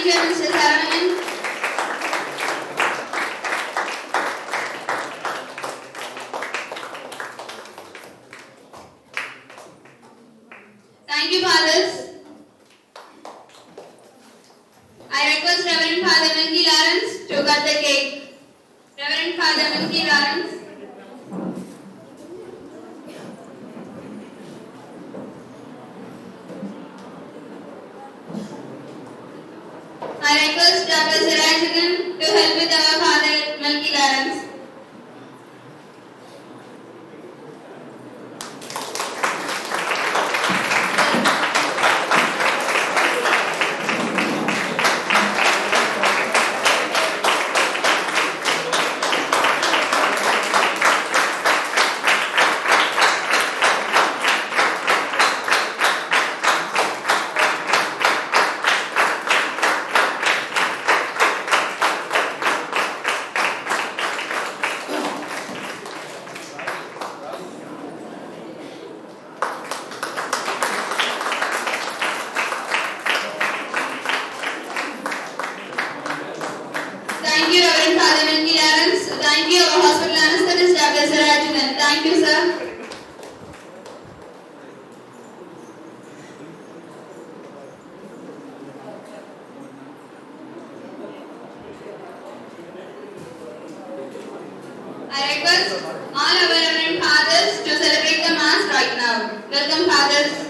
you, Mr. Saravanan. Thank you, fathers. I request Reverend Father Milky Lawrence to cut the cake. Reverend Father Milky Lawrence. I request Dr. Sirajuddin to help with our Father Milky Lawrence. Thank you, Reverend Father Milky Lawrence. Thank you, our hospital anesthetist, Dr. Sirajuddin. Thank you, sir. I request all our Reverend Fathers to celebrate the Mass right now. Welcome, Fathers.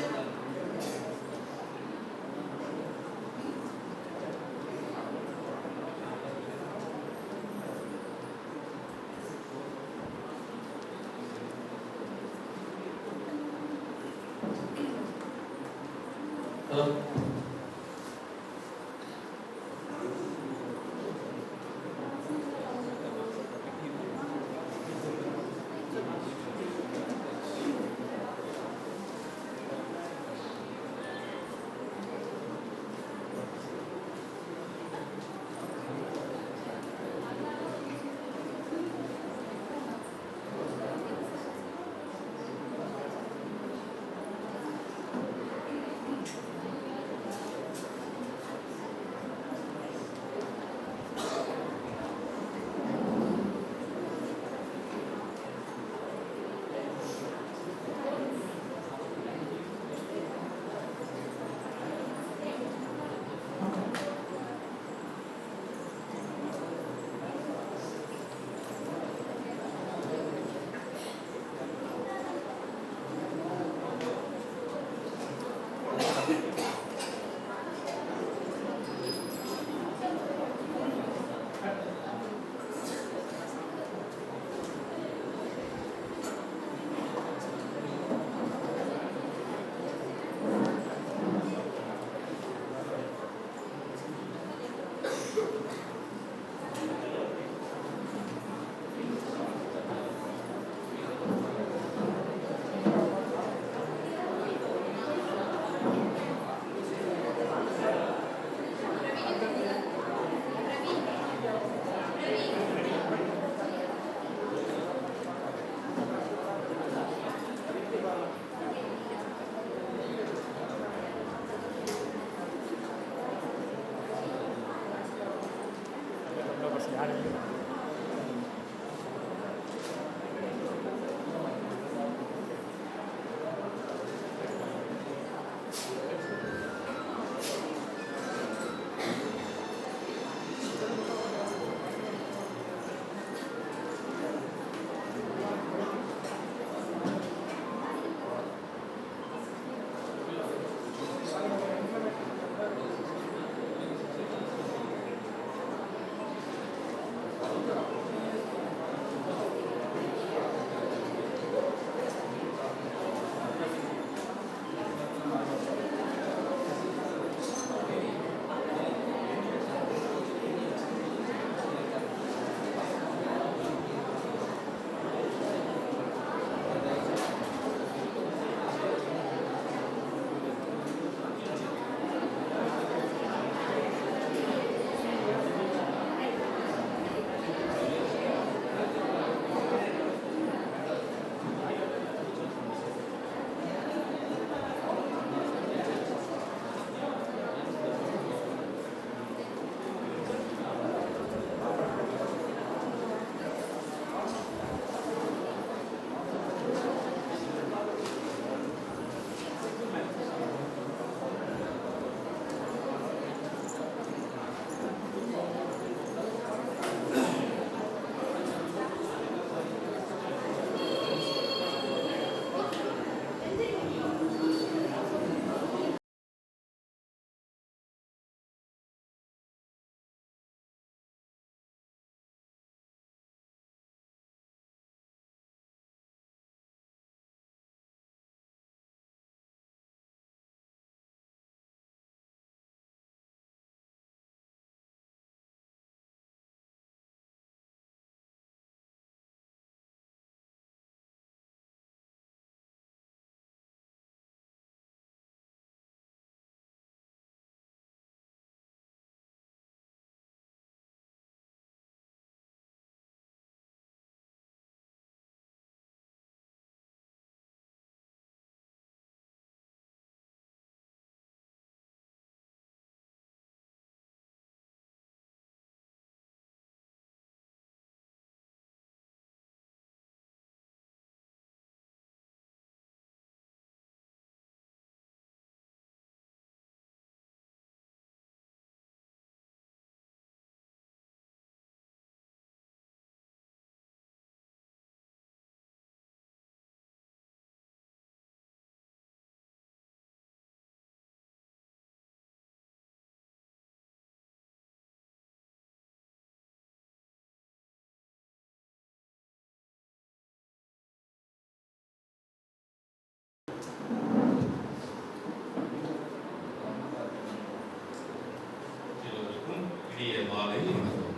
மாலை வணக்கம்.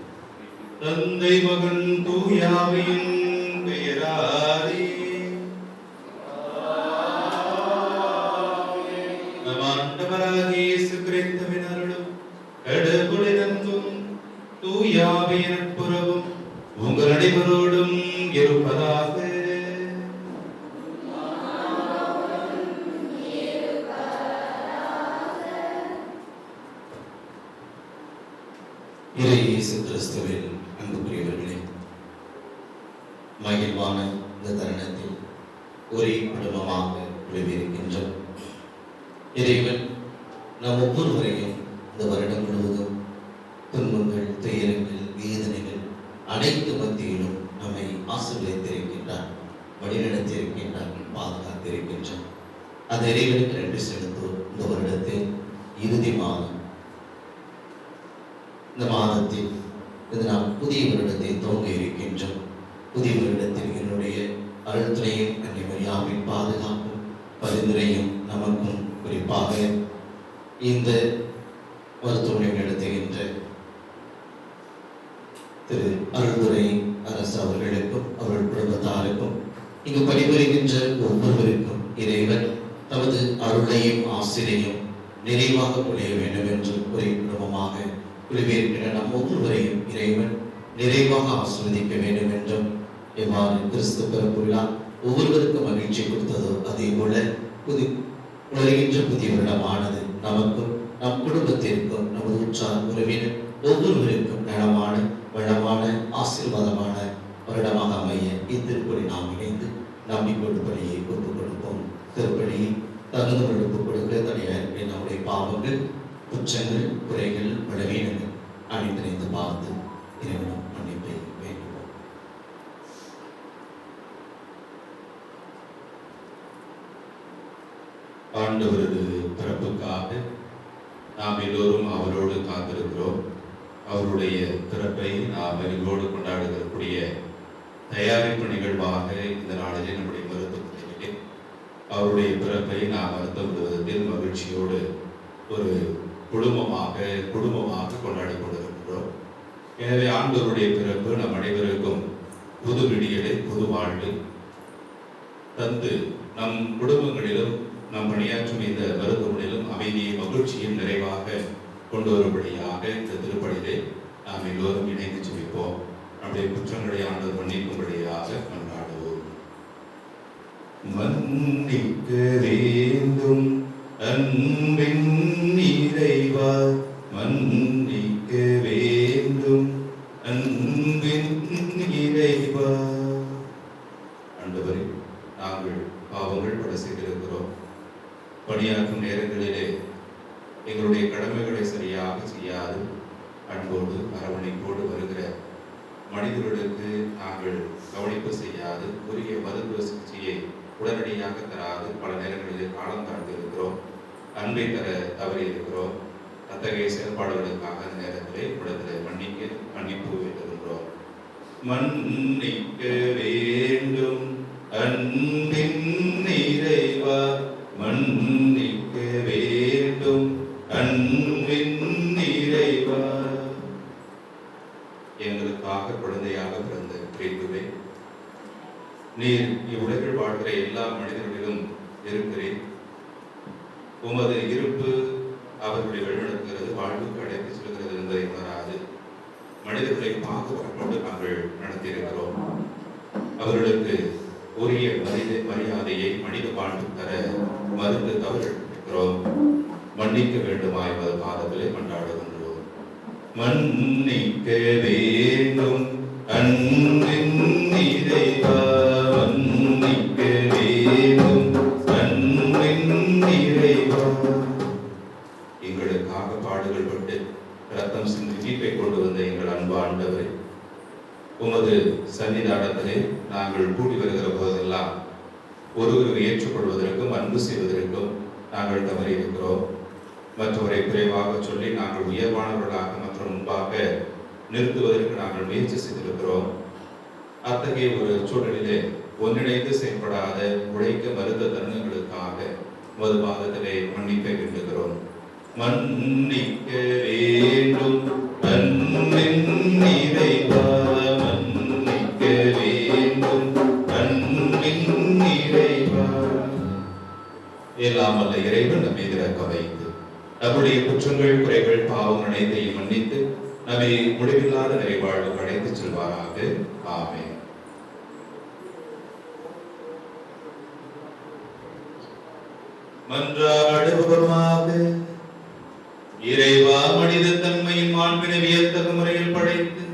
தந்தை மகன் தூயாவின் பெயராலே நம் ஆண்டவராகிய இயேசு கிறிஸ்துவின் அருளும் கடவுளின் அன்பும் தூயாவின் நட்புறவும் உங்கள் அனைவரோடும் இருப்பதாக. இயேசு கிறிஸ்துவில் அன்புக்குரியவர்களே, மகிழ்வான இந்த தருணத்தில் ஒரே குடும்பமாக குழுவியிருக்கின்றோம். இறைவன் நம் ஒவ்வொருவரையும் இந்த வருடம் முழுவதும் துன்பங்கள், துயரங்கள், வேதனைகள் அனைத்து மத்தியிலும் நம்மை ஆசீர்வதித்திருக்கின்றார், வழிநடத்தியிருக்கின்றார், பாதுகாத்திருக்கின்றார். அந்த இறைவனுக்கு நன்றி செலுத்துவோம். இந்த வருடத்தில் இறுதி மாதம், இந்த மாதத்தில் இது நாம் புதிய வருடத்தை துவங்க இருக்கின்றோம். புதிய வருடத்தில் என்னுடைய அருள்துறையும் அன்னை மரியாவின் பாதுகாப்பும் பரிந்துரையும் நமக்கும், குறிப்பாக இந்த மருத்துவமனை நடத்துகின்ற திரு அருள்துறை அரசு அவர்களுக்கும் அவர்கள் குடும்பத்தாருக்கும் இங்கு பணிபுரிகின்ற ஒவ்வொருவருக்கும் இறைவன் தமது அருளையும் ஆசிரியையும் நிறைவாக பொழிய வேண்டும் என்று ஒரே குடும்பமாக குழுவியிருக்கிற நம் ஒவ்வொருவரையும் இறைவன் நிறைவாக ஆசீர்வதிக்க வேண்டும் என்றும், எவ்வாறு கிறிஸ்து பிறப்புள்ளா ஒவ்வொருவருக்கும் மகிழ்ச்சி கொடுத்ததோ அதே போல உலகின்ற புதிய வருடமானது நமக்கும் நம் குடும்பத்திற்கும் நமது உற்றார் உறவினர் ஒவ்வொருவருக்கும் நலமான வளமான ஆசீர்வாதமான வருடமாக அமைய இத்திருப்படி நாம் இணைந்து நம்பிக்கொண்டு பணியை ஒப்புக் கொடுப்போம். திருப்பணியை தகுந்த ஒப்புக் கொடுக்க தனியாக நம்முடைய பாவங்கள், குற்றங்கள், குறைகள், பலவீனங்கள் அனைத்தினைந்து பார்த்து இறைவனும் மன்னிப்பை வேண்டுவோம். ஆண்டவரது பிறப்புக்காக நாம் எல்லோரும் அவரோடு காத்திருக்கிறோம். அவருடைய பிறப்பை நாம் எங்களோடு கொண்டாடுகிறக்கூடிய தயாரிப்பு நிகழ்வாக இந்த நாளிலே நம்முடைய மருத்துவத்திலே அவருடைய பிறப்பை நாம் அர்த்தம் விடுவதில் மகிழ்ச்சியோடு ஒரு குடும்பமாக கொண்டாடி கொண்டிருக்கிறோம். எனவே ஆண்டவருடைய பிறப்பு நம் அனைவருக்கும் புது விடியலை, புது வாழ்வு தந்து நம் குடும்பங்களிலும் நம் பணியாற்றும் இந்த மருத்துவமனையிலும் அமைதியை, மகிழ்ச்சியும் நிறைவாக கொண்டு வரும்படியாக இந்த திருப்பணியிலே நாம் எல்லோரும் இணைந்து ஜெபிப்போம். நம்முடைய குற்றங்களை ஆண்டவர் மன்னிக்கும்படியாக கொண்டாடுவோம். மன்னிக்க வேண்டும் அன்பின் இறைவா, மன்னிக்க வேண்டும் அன்பின் இறைவா. ஆண்டவரே, நாங்கள் பாவங்கள் பல செய்திருக்கிறோம். பணியாற்றும் நேரங்களிலே எங்களுடைய கடமைகளை சரியாக செய்யாது அன்போடு அரவணைப்போடு வருகிற மனிதர்களுக்கு நாங்கள் கவனிப்பு செய்யாது, உரிய மருத்துவ சிகிச்சையை உடனடியாக தராது பல நேரங்களிலே காலம் தாழ்ந்து இருக்கிறோம், அன்பை தர தவறி இருக்கிறோம். அத்தகைய செயல்பாடுகளுக்காக அந்த நேரத்திலே உடனே மன்னிப்பு வேண்டுகின்றோம். மன்னிக்க வேண்டும் அன்பின் இறைவா, மன்னிக்க வேண்டும் அன்பின் இறைவா. எங்களுக்காக குழந்தையாக பிறந்த கிறிஸ்துவே, நீர் இவ்வுலகில் வாழ்கிற எல்லா மனிதர்களிலும் இருக்கிறேன். உமது இருப்பு அவர்களை வழிநடத்துகிறது, வாழ்வுக்கு அழைத்து செல்கிறது என்பதை உணராது மனிதர்களை பாதுகாப்போடு நாங்கள் நடத்தியிருக்கிறோம். அவர்களுக்கு உரிய மரியாதையை மனித வாழ்வு தர மறுத்து தவறிருக்கிறோம். மன்னிக்க வேண்டுமாய் பாதத்திலே கொண்டாடுகின்றோம். மன்னிக்க வேண்டும் அன்பின் இறைவா, மன்னிக்க வேண்டும் அன்பின் இறைவா. எங்களுக்காக பாடுகள் பட்டு ரத்தம் சிந்தி மீட்பை கொண்டு வந்த எங்கள் அன்பு ஆண்டவரே, உமது சன்னிதானத்திலே நாங்கள் கூடி வருகிற போதெல்லாம் ஒருவரை ஏற்றுக்கொள்வதற்கும் அன்பு செய்வதற்கும் நாங்கள் தவறி இருக்கிறோம். மற்றவரை குறைவாக சொல்லி நாங்கள் உயர்வானவர்களாக மற்ற முன்பாக நிறுத்துவதற்கு நாங்கள் முயற்சி செய்திருக்கிறோம். அத்தகைய ஒரு சூழலிலே ஒன்றிணைந்து செயல்படாத உழைக்க மறுத்த தருணங்களுக்காக மது பாதத்திலே மன்னிப்பை வேண்டுகிறோம். மன்னிக்க வேண்டும் அன்பின் எல்லாம் வல்ல இறைவன் நம்மை இறக்க வைத்து நம்முடைய குற்றங்கள் குறைகள் பாவங்கள் அனைத்தையும் மன்னித்து நம்மை முடிவில்லாத நிறைவாழ்வு அழைத்துச் செல்வாராக. ஆமென். மன்றாடுவோமாக. இறைவா, மனித தன்மையின் மாண்பினை வியத்தக முறையில் படைத்து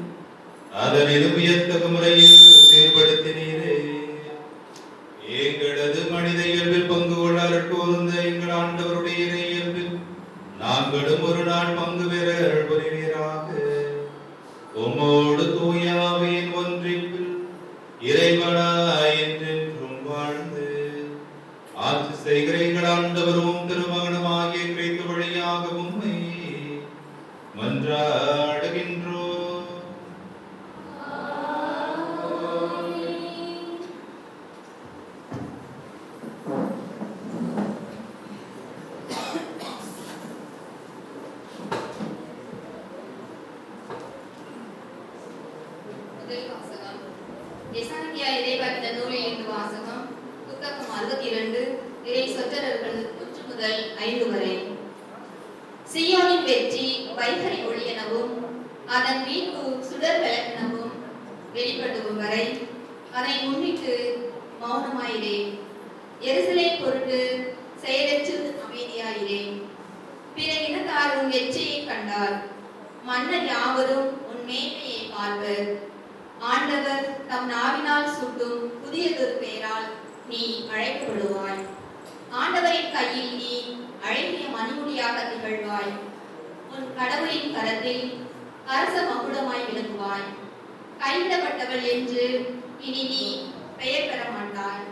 அதனிலும் வியத்தக முறையில் செயல்படுத்தினீரே. எங்களது மனித இயல்பில் பங்கு கொள்ள அருட்கூர்ந்த எங்கள் ஆண்டவருடைய இறை இயல்பில் நாங்களும் ஒரு நாள் பங்கு பெற அருள்புரிவீராக. உம்மோடு தூய ஆவியின் ஒன்றிப்பில் இறைவனாய் என்றென்றும் வாழ்ந்து ஆட்சி செய்கிற எங்கள் ஆண்டவரும் திருமகனுமாகிய கிறிஸ்து வழியாக உம்மை மன்றாடுகின்றோம். முதல் வாசகம் எசாக்கியா இறைவாக்கினர் நூலிலிருந்து வாசகம். புத்தகம் 62 இறை சொற்றொடர்கள் 1 முதல் 5 வரை. சீயோனின் வெற்றி வைகறை ஒளி எனவும் அதன் மீட்பு சுடர் விளக்கெனவும் வெளிப்படும் வரை அதை முன்னிட்டு மௌனமாயிரே. எருசலேம் பொருட்டு செயலற்று அமைதியாயிரே. பிற இனத்தார் உன் வெற்றியை கண்டார். மன்னர் யாவரும் உன் மேன்மையை பார்வர். ஆண்டவர் தம் நாவினால் சூட்டும் புதியதொரு பெயரால் நீ அழைக்கப்படுவாய். ஆண்டவரின் கையில் நீ அழகிய மணிமுடியாக திகழ்வாய். உன் கடவுளின் கரத்தில் அரச மகுடமாய் விளங்குவாய். கைவிடப்பட்டவள் என்று இனி நீ பெயர் பெற மாட்டாய்.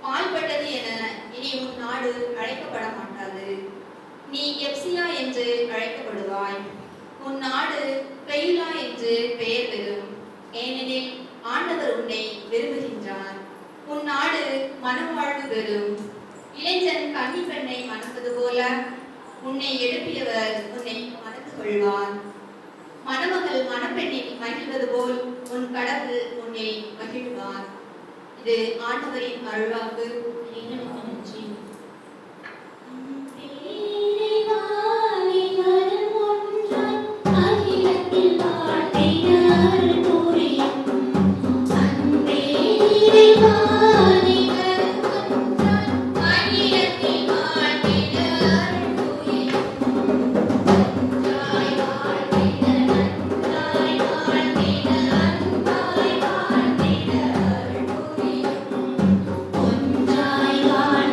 பாழ்பட்டது என இனி உன் நாடு அழைக்கப்பட மாட்டாது. நீ எப்சியா என்று அழைக்கப்படுவாய். உன் நாடு பெயுலா என்று பெயர் பெறும். ஏனெனில் ஆண்டவர் உன்னை விரும்புகின்றார். உன் நாடு மனவாழ்வு பெறும். இளைஞன் கன்னி பெண்ணை மணப்பது போல உன்னை எழுப்பியவர் உன்னை மணந்து கொள்வார். மணமகள் மணப்பெண்ணில் மகிழ்வது போல் உன் கடவுள் உன்னை மகிழ்வார். இது ஆண்டவரின் அருள்வாக்கு. ஒன்றாய் வாழ்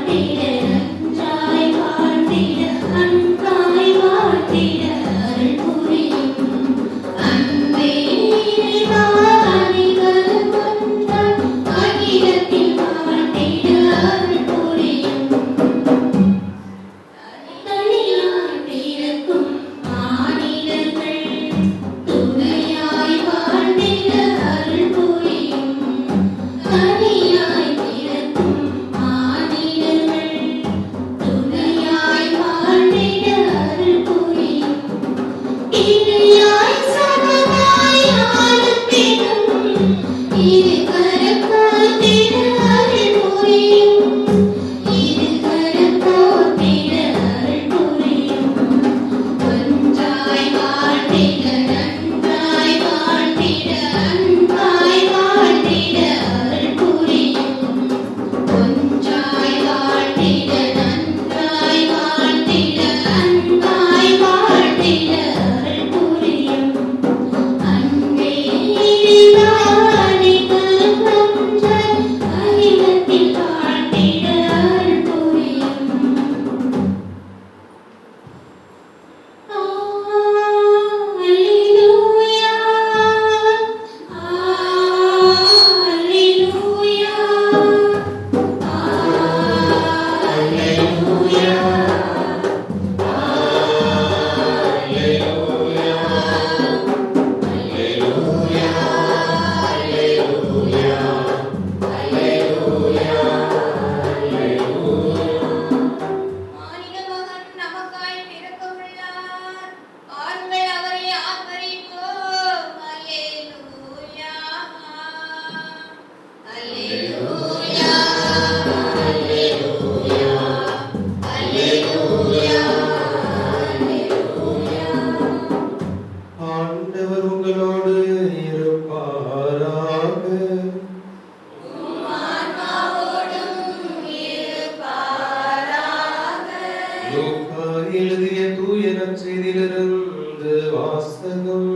லூக்கா எழுதிய தூய நற்செய்தியிலிருந்து வாசகம்.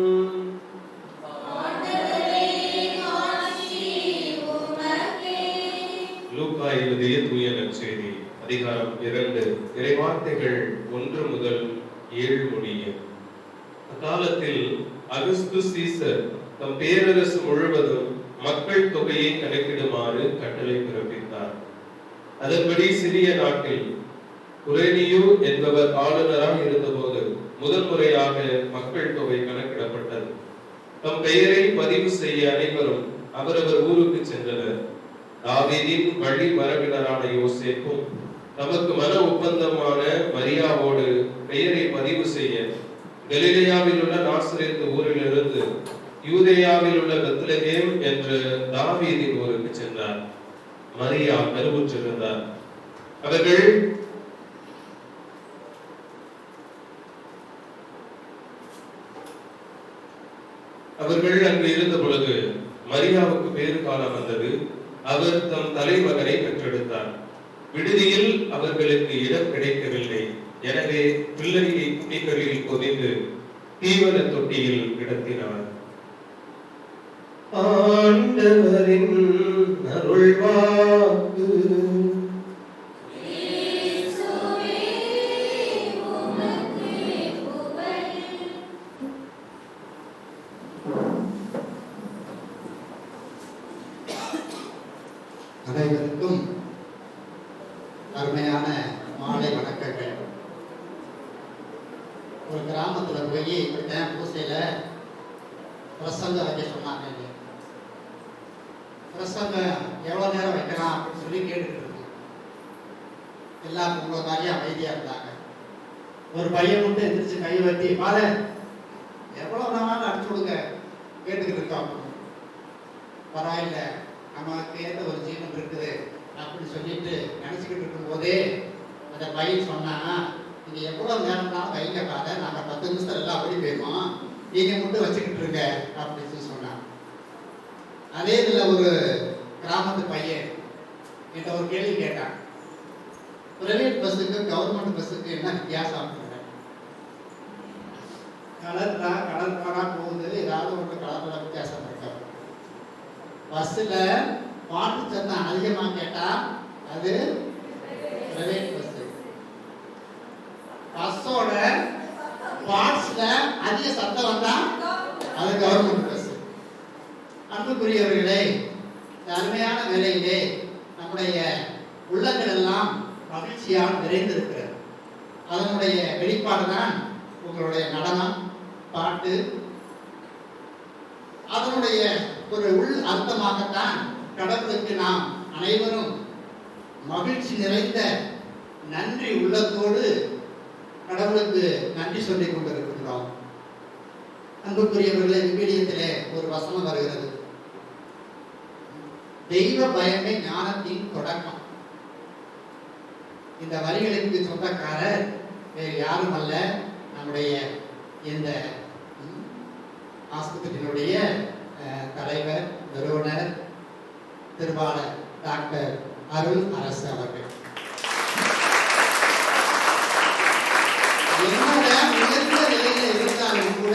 லூக்கா எழுதிய தூய நற்செய்தி அதிகாரம் 2 இறைவார்த்தைகள் 1 முதல் 7 முடிய. அக்காலத்தில் அகஸ்துஸ் சீசர் தம் பேரரசு முழுவதும் மக்கள் தொகையை கணக்கிடுமாறு கட்டளை பிறப்பித்தார். அதன்படி சிறிய நாட்டில் குரேனியு என்பவர் ஆளுநராக இருந்தபோது முதல் முறையாக மக்கள் தொகை கணக்கிடப்பட்டது. தம் பெயரை பதிவு செய்ய அனைவரும் அவரவர் ஊருக்கு சென்றனர். தாவீதின் வழி மரபினரான யோசேப்பும் தமக்கு மன ஒப்பந்தமான மரியாவோடு பெயரை பதிவு செய்ய கலிலேயாவில் உள்ள நாசரேத்து ஊரிலிருந்து யூதேயாவில் உள்ள பெத்லகேம் என்ற தாவீதின் ஊருக்கு சென்றார். மரியா கருவுற்றிருந்தார். அவர்கள் அங்கு இருந்த பொழுது மரியாவுக்கு பேறு காலம் வந்தது. அவர் தம் தலைமகனை பெற்றெடுத்தார். விடுதியில் அவர்களுக்கு இடம் கிடைக்கவில்லை. எனவே பிள்ளையை துணிகளில் பொதிந்து தீவன தொட்டியில் கிடத்தினார். ஆண்டவரின் அருள்வாக்கு. அனைவருக்கும் அருமையான மாலை வணக்கங்கள். ஒரு கிராமத்துல போய் இப்படித்தான் பூசையில பிரசங்கம் வைக்க சொன்னாங்க. பிரசங்கம் எவ்வளவு நேரம் வைக்கலாம் அப்படின்னு சொல்லி கேட்டுக்கிட்டு இருக்கு. எல்லாரும் உங்களை மாதிரியே அமைதியா இருந்தாங்க. ஒரு பையன் மட்டும் எந்திரிச்சு கை வட்டி பாரு எவ்வளவு நாளும் அடிச்சு விடுங்க கேட்டுக்கிட்டு இருக்கோம். பரவாயில்ல, நமக்கு ஏற்ற ஒரு ஜீவன் இருக்குது அப்படின்னு சொல்லிட்டு நினைச்சுக்கிட்டு இருக்கும் போதே அந்த பையன் சொன்னா, நீங்க எவ்வளவு நேரம்னாலும் வைங்க பாரு, நாங்க 10 நிமிஷத்துல எல்லாம் அப்படி போயிடுவோம், நீங்க மட்டும் வச்சுக்கிட்டு இருங்க அப்படின்னு சொல்லி சொன்னான். அதே இதுல ஒரு கிராமத்து பையன் என்கிட்ட ஒரு கேள்வி கேட்டான். பிரைவேட் பஸ்ஸுக்கு கவர்மெண்ட் பஸ்ஸுக்கு என்ன வித்தியாசம்? கலர்காரா போகுது, ஏதாவது ஒன்று கலர்ல வித்தியாசம் இருக்கா? பஸ்ஸில் பாட்டு சத்தம் அதிகமாக கேட்டா அது பிரைவேட் பஸ். பஸ்ஸோட பார்ட்ஸ்ல அதிக சத்தம் வந்தா அது கவர்மெண்ட் பஸ். அன்புக்குரியவர்களே, இந்த அருமையான வேலையிலே நம்முடைய உள்ளங்கள் எல்லாம் மகிழ்ச்சியால் நிறைந்திருக்கிறது. அதனுடைய வெளிப்பாடு தான் உங்களுடைய நடனம், பாட்டு. அதனுடைய ஒரு உள் அர்த்தமாகத்தான் கடவுளுக்கு நாம் அனைவரும் மகிழ்ச்சி நிறைந்த நன்றி உள்ளத்தோடு கடவுளுக்கு நன்றி சொல்லிக் கொண்டிருக்கின்றோம். அன்புக்குரியவர்களே, விவிலியத்திலே ஒரு வசனம் வருகிறது, தெய்வ பயமே ஞானத்தின் தொடக்கம். இந்த வரிகளுக்கு சொந்தக்காரர் வேறு யாரும் அல்ல, நம்முடைய இந்த ஆஸ்பத்திரியினுடைய தலைவர், நிறுவனர், திருவாளர் டாக்டர் அருள் அரசு அவர்கள். என்னோட உயர்ந்த நிலையில இருந்தாலும் கூட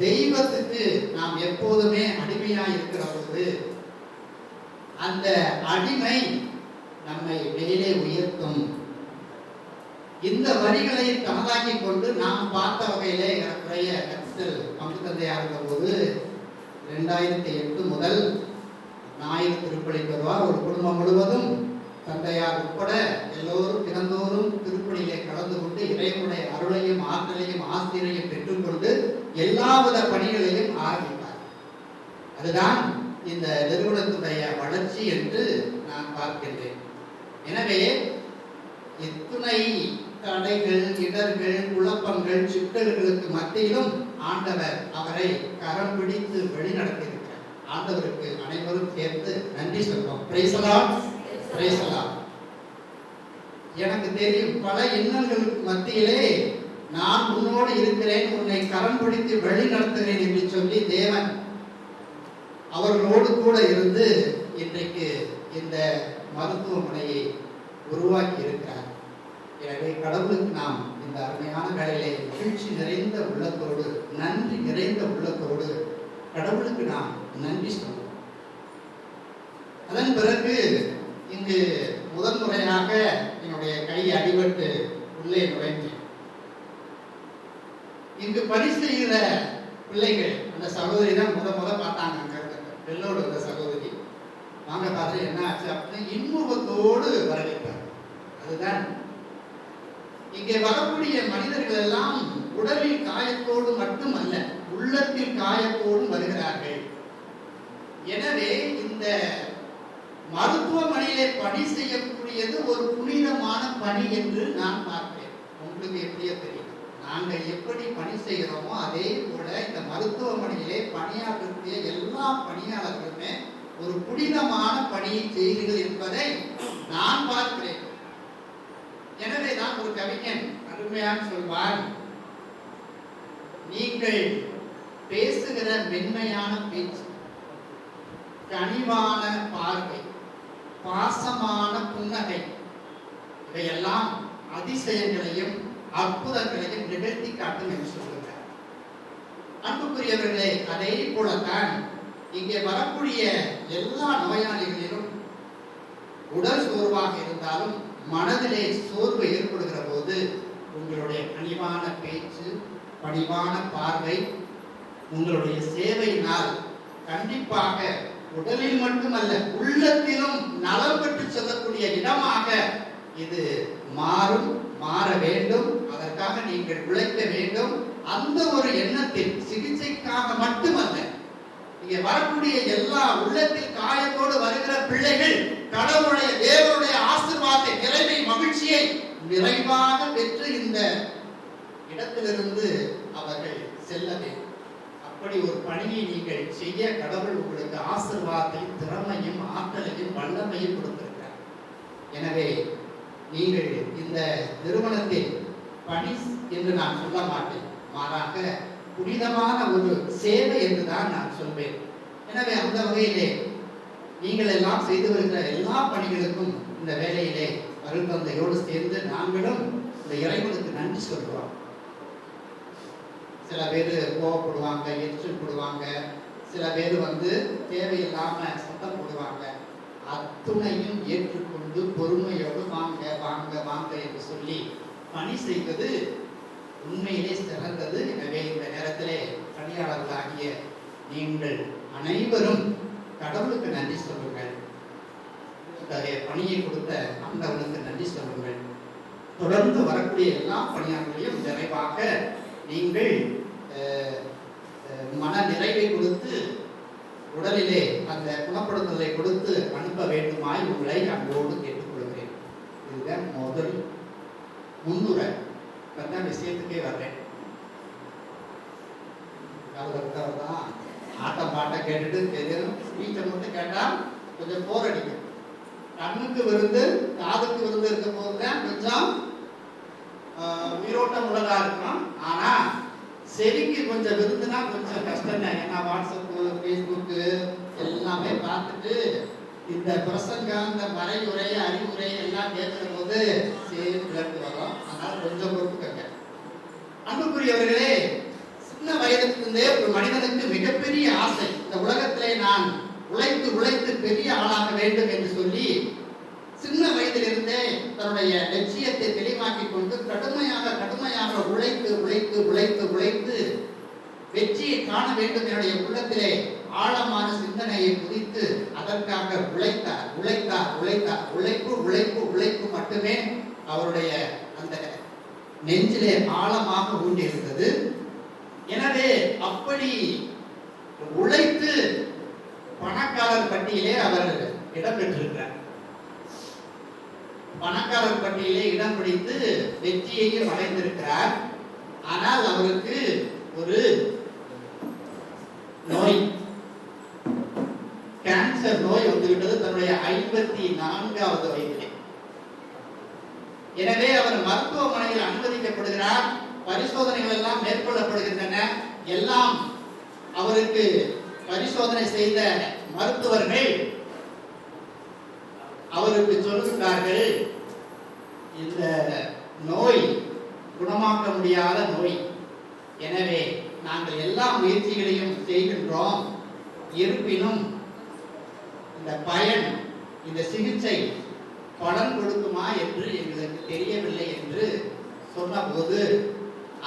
தெய்வத்துக்கு நாம் எப்போதுமே அடிமையா இருக்கிற போது அந்த அடிமை நம்மை மேலே உயர்த்தும். இந்த வரிகளை தனதாக்கி கொண்டு நாம் பார்த்த வகையிலே ஏறக்குறைய கற்றல் பங்கு தந்தையாக இருந்த போது 2008 முதல் ஞாயிறு திருப்பலி பெறுவார். ஒரு குடும்பம் முழுவதும் தந்தையார் உட்பட எல்லோரும் தினந்தோறும் திருப்பலியிலே கலந்து கொண்டு இறைவனுடைய அருளையும் ஆற்றலையும் ஆசிரியரையும் பெற்றுக்கொண்டு எல்லாவித பணிகளையும் ஆரம்பிப்பார். அதுதான் இந்த நிறுவனத்துடைய வளர்ச்சி என்று நான் பார்க்கின்றேன். எனவே இத்துணை தடைகள், இடர்கள், குழப்பங்கள், சிக்கல்களுக்கு மத்தியிலும் ஆண்டவர் அவரை கரம் பிடித்து வழிநடத்தியிருக்கிறார். ஆண்டவருக்கு அனைவரும் சேர்ந்து நன்றி சொல்வோம். Praise the Lord, praise the Lord. எனக்கு தெரியும், பல இன்னல்களுக்கு மத்தியிலே நான் உன்னோடு இருக்கிறேன், உன்னை கரம் பிடித்து வழி நடத்துகிறேன் என்று சொல்லி தேவன் அவர்களோடு கூட இருந்து இன்றைக்கு இந்த மருத்துவமனையை உருவாக்கி இருக்கிறார். எனவே கடவுளுக்கு நாம் இந்த அருமையான வேளையிலே மகிழ்ச்சி நிறைந்த உள்ளத்தோடு, நன்றி நிறைந்த உள்ளத்தோடு கடவுளுக்கு நாம் நன்றி சொல்வோம். அதன் பிறகு இங்கு முதன்முறையாக என்னுடைய கை அடிபட்டு உள்ளே நுழைந்தேன். இங்கு பணி செய்கிற பிள்ளைகள், அந்த சகோதரி தான் முத பார்த்தாங்க. அங்க வெள்ளோடு அந்த சகோதரி வாங்க பார்த்து என்ன ஆச்சு அப்படின்னு இன்முகத்தோடு வரவேற்றார். அதுதான் இங்கே வரக்கூடிய மனிதர்கள் எல்லாம் உடலில் காயத்தோடு மட்டுமல்ல, உள்ளத்தில் காயத்தோடும் வருகிறார்கள். எனவே இந்த மருத்துவமனையிலே பணி செய்யக்கூடியது ஒரு புனிதமான பணி என்று நான் பார்க்கிறேன். உங்களுக்கு எப்படியோ தெரியும், நாங்கள் எப்படி பணி செய்கிறோமோ அதே போல இந்த மருத்துவமனையிலே பணியாற்றக்கூடிய எல்லா பணியாளர்களுமே ஒரு புனிதமான பணியை செய்கிறீர்கள் என்பதை நான் பார்க்கிறேன். எனவே தான் ஒரு கவிஞன் அருமையாக சொல்வார், நீங்கள் பேசுகிற மென்மையான பேச்சு, கனிவான பார்வை, பாசமான புன்னகை, இவையெல்லாம் அதிசயங்களையும் அற்புதங்களையும் நிகழ்த்தி காட்டும் என்று சொல்லுகிறார். அன்புக்குரியவர்களே, அதே போலத்தான் இங்கே வரக்கூடிய எல்லா நோயாளிகளிலும் உடல் சோர்வாக இருந்தாலும் மனதிலே சோர்வு ஏற்படுகிற போது உங்களுடைய கனிவான பேச்சு, பணிவான பார்வை, உங்களுடைய சேவையினால் கண்டிப்பாக உடலில் மட்டுமல்ல உள்ளத்திலும் நலம் பெற்று செல்லக்கூடிய இடமாக இது மாறும், மாற வேண்டும். அதற்காக நீங்கள் உழைக்க வேண்டும். அந்த ஒரு எண்ணத்தில் சிகிச்சைக்காக மட்டுமல்ல, இங்கே வரக்கூடிய எல்லா உள்ளத்தில் காயத்தோடு வருகிற பிள்ளைகள் கடவுளுடைய தேவனுடைய ஆசீர்வாதத்தை, நிறைவை, மகிழ்ச்சியை நிறைவாக பெற்று இந்த இடத்திலிருந்து அவர்கள் செல்ல வேண்டும். அப்படி ஒரு பணியை நீங்கள் செய்ய கடவுள் உங்களுக்கு ஆசீர்வாதத்தையும், திறமையும், ஆற்றலையும், வல்லமையும் கொடுத்திருக்கிறார். எனவே நீங்கள் இந்த நிறுவனத்தில் பணி என்று நான் சொல்ல மாட்டேன், மாறாக புனிதமான ஒரு சேவை என்றுதான் நான் சொல்வேன். எனவே அந்த வகையிலே நீங்கள் எல்லாம் செய்து வருகிற எல்லா பணிகளுக்கும் இந்த வேலையிலே அருள்தந்தையோடு சேர்ந்து நாங்களும் இந்த இறைவனுக்கு நன்றி சொல்கிறோம். சில பேர் கோவப்படுவாங்க, எரிச்சல் போடுவாங்க, சில பேர் தேவையில்லாம சத்தம் போடுவாங்க. அத்துணையும் ஏற்றுக்கொண்டு பொறுமையோடு வாங்க வாங்க வாங்க என்று சொல்லி பணி செய்வது உண்மையிலே சிறந்தது. எனவே இந்த நேரத்திலே பணியாளர்களாகிய நீங்கள் அனைவரும் கடவுளுக்கு நன்றி சொல்லுங்கள். இத்தகைய பணியை கொடுத்த ஆண்டவனுக்கு நன்றி சொல்லுங்கள். தொடர்ந்து வரக்கூடிய எல்லா பணியாளர்களையும் நிறைவாக நீங்கள் மன நிறைவை கொடுத்து, உடலிலே அந்த குணப்படுத்துதலை கொடுத்து அனுப்ப வேண்டுமாய் உங்களை அன்போடு கேட்டுக்கொள்கிறேன். இதுதான் முதல் முன்னுரை. இப்பதான் விஷயத்துக்கே வர்றேன். தான் ஆட்டம் பாட்டம் கேட்டுட்டு தெரியும், ஸ்பீச்சை மட்டும் கேட்டா கொஞ்சம் போர் அடிக்கும். கண்ணுக்கு விருந்து, காதுக்கு விருந்து இருக்க போதுதான் கொஞ்சம் உயிரோட்டம் உள்ளதா இருக்கும். ஆனா செவிக்கு கொஞ்சம் விருந்துனா கொஞ்சம் கஷ்டம் தான். ஏன்னா வாட்ஸ்அப்பு, ஃபேஸ்புக்கு எல்லாமே பார்த்துட்டு இந்த பிரசங்கம், இந்த மறைவுரை, அறிவுரை எல்லாம் கேட்கிற போது சேர்ந்து வரும். அதனால கொஞ்சம் பொறுப்புக்கங்க. அன்புக்குரியவர்களே, சின்ன வயதிலிருந்தே ஒரு மனிதனுக்கு மிகப்பெரிய ஆசை, இந்த உலகத்திலே நான் உழைத்து உழைத்து பெரிய ஆளாக வேண்டும் என்று சொல்லி சின்ன வயதிலிருந்தே தன்னுடைய லட்சியத்தை தெளிவாக்கி கொண்டு கடுமையாக உழைத்து உழைத்து உழைத்து உழைத்து வெற்றியை காண வேண்டும் என்னுடைய உள்ளத்திலே ஆழமான சிந்தனையை குதித்து அதற்காக உழைத்தார் உழைத்தார் உழைத்தார். உழைப்பு உழைப்பு உழைப்பு மட்டுமே அவருடைய அந்த நெஞ்சிலே ஆழமாக ஊண்டியிருந்தது. எனவே அப்படி உழைத்து பணக்காரர் பட்டியலே அவர் இடம் பெற்றிருக்கிறார். பணக்காரர் பட்டியலே இடம் பிடித்து வெற்றியையும் அடைந்திருக்கிறார். ஆனால் அவருக்கு ஒரு நோய், கேன்சர் நோய் வந்துவிட்டது தன்னுடைய 54வது வயதிலே. எனவே அவர் மருத்துவமனையில் அனுமதிக்கப்படுகிறார். பரிசோதனைகள் எல்லாம் மேற்கொள்ளப்படுகின்றன. எல்லாம் அவருக்கு பரிசோதனை செய்த மருத்துவர்கள் அவருக்கு சொல்லுகிறார்கள், இந்த நோய் குணமாக்க முடியாத நோய். எனவே நாங்கள் எல்லா முயற்சிகளையும் செய்கின்றோம். இருப்பினும் இந்த பயன், இந்த சிகிச்சை பலன் கொடுக்குமா என்று எங்களுக்கு தெரியவில்லை என்று சொன்னபோது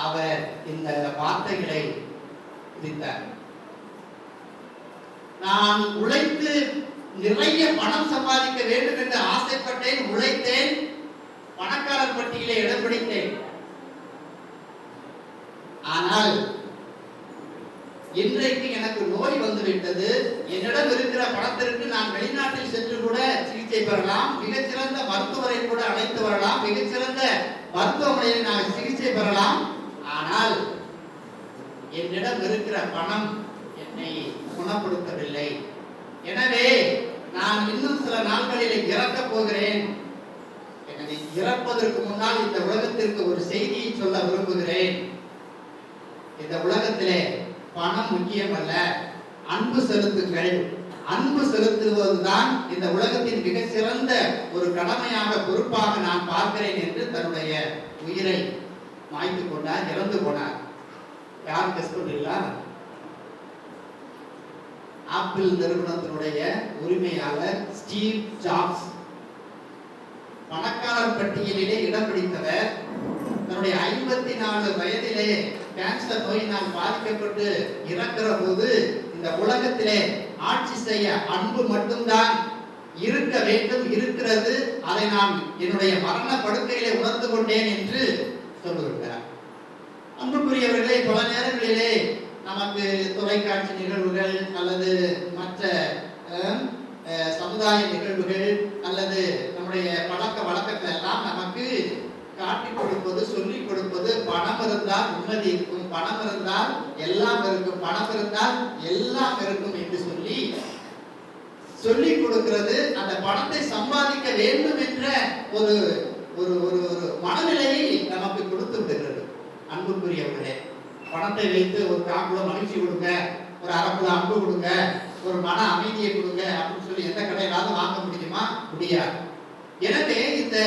அவர் இந்த வார்த்தைகளை விதித்தார். நான் உழைத்து நிறைய பணம் சம்பாதிக்க வேண்டும் என்று ஆசைப்பட்டேன், உழைத்தேன், பணக்காரர் பட்டியலை இடம் பிடித்தேன். ஆனால் இன்றைக்கு எனக்கு நோய் வந்துவிட்டது. என்னிடம் இருக்கிற பணத்திற்கு நான் வெளிநாட்டில் சென்று கூட சிகிச்சை பெறலாம், மிகச்சிறந்த மருத்துவரை கூட அழைத்து வரலாம், மிகச்சிறந்த மருத்துவமனையில் நான் சிகிச்சை பெறலாம். ஆனால் என்னிடம் இருக்கிற பணம் என்னை குணப்படுத்தவில்லை. எனவே நான் இன்னும் சில நாட்களில் இறக்கப் போகிறேன். எனவே இறப்பதற்கு முன்னால் இந்த உலகத்திற்கு ஒரு செய்தியை சொல்ல விரும்புகிறேன். இந்த உலகத்திலே பணம் முக்கியமல்ல, அன்பு செலுத்துங்கள். அன்பு செலுத்துவதுதான் இந்த உலகத்தின் மிக சிறந்த ஒரு கடமையாக, பொறுப்பாக நான் பார்க்கிறேன் என்று தன்னுடைய உயிரை மாய்த்து கொண்டார், இறந்து போனார். யார் கெஸ் பண்ணீங்களா? ஆப்பிள் நிறுவனத்தினுடைய உரிமையாளர் ஸ்டீவ் ஜாப்ஸ். பணக்காரர் பட்டியலிலே இடம் பிடித்தவர். தன்னுடைய 54 வயதிலே கேன்சர் நோயினால் பாதிக்கப்பட்டு இறக்கிற போது இந்த உலகத்திலே ஆட்சி செய்ய அன்பு மட்டும்தான் இருக்க வேண்டும், இருக்கிறது, அதை நான் என்னுடைய மரண படுக்கையிலே உணர்ந்து கொண்டேன் என்று சொல்லுகிறார். அன்புக்குரியவர்களே, பல நேரங்களிலே நமக்கு தொலைக்காட்சி நிகழ்வுகள் அல்லது மற்ற சமுதாய நிகழ்வுகள் அல்லது நம்முடைய பழக்க வழக்கங்கள் எல்லாம் நமக்கு காட்டிக் கொடுப்பது, சொல்லிக் கொடுப்பது, பணம் இருந்தால் நிம்மதி இருக்கும், பணம் இருந்தால் எல்லாம் இருக்கும், பணம் இருந்தால் எல்லாம் இருக்கும் என்று சொல்லிக் கொடுக்கிறது. அந்த பணத்தை சம்பாதிக்க வேண்டும் என்ற ஒரு ஒரு ஒரு ஒரு மனநிலையை நமக்கு கொடுத்து விடுகிறது. அன்புக்குரியவர்களே, பணத்தை வைத்து ஒரு காக்குல மகிழ்ச்சி கொடுங்க, ஒரு அரப்புல அன்பு கொடுங்க, ஒரு மன அமைதியை கொடுங்க அப்படின்னு சொல்லி எந்த கடையிலாவது வாங்க முடியுமா? முடியாது. எனவே இந்த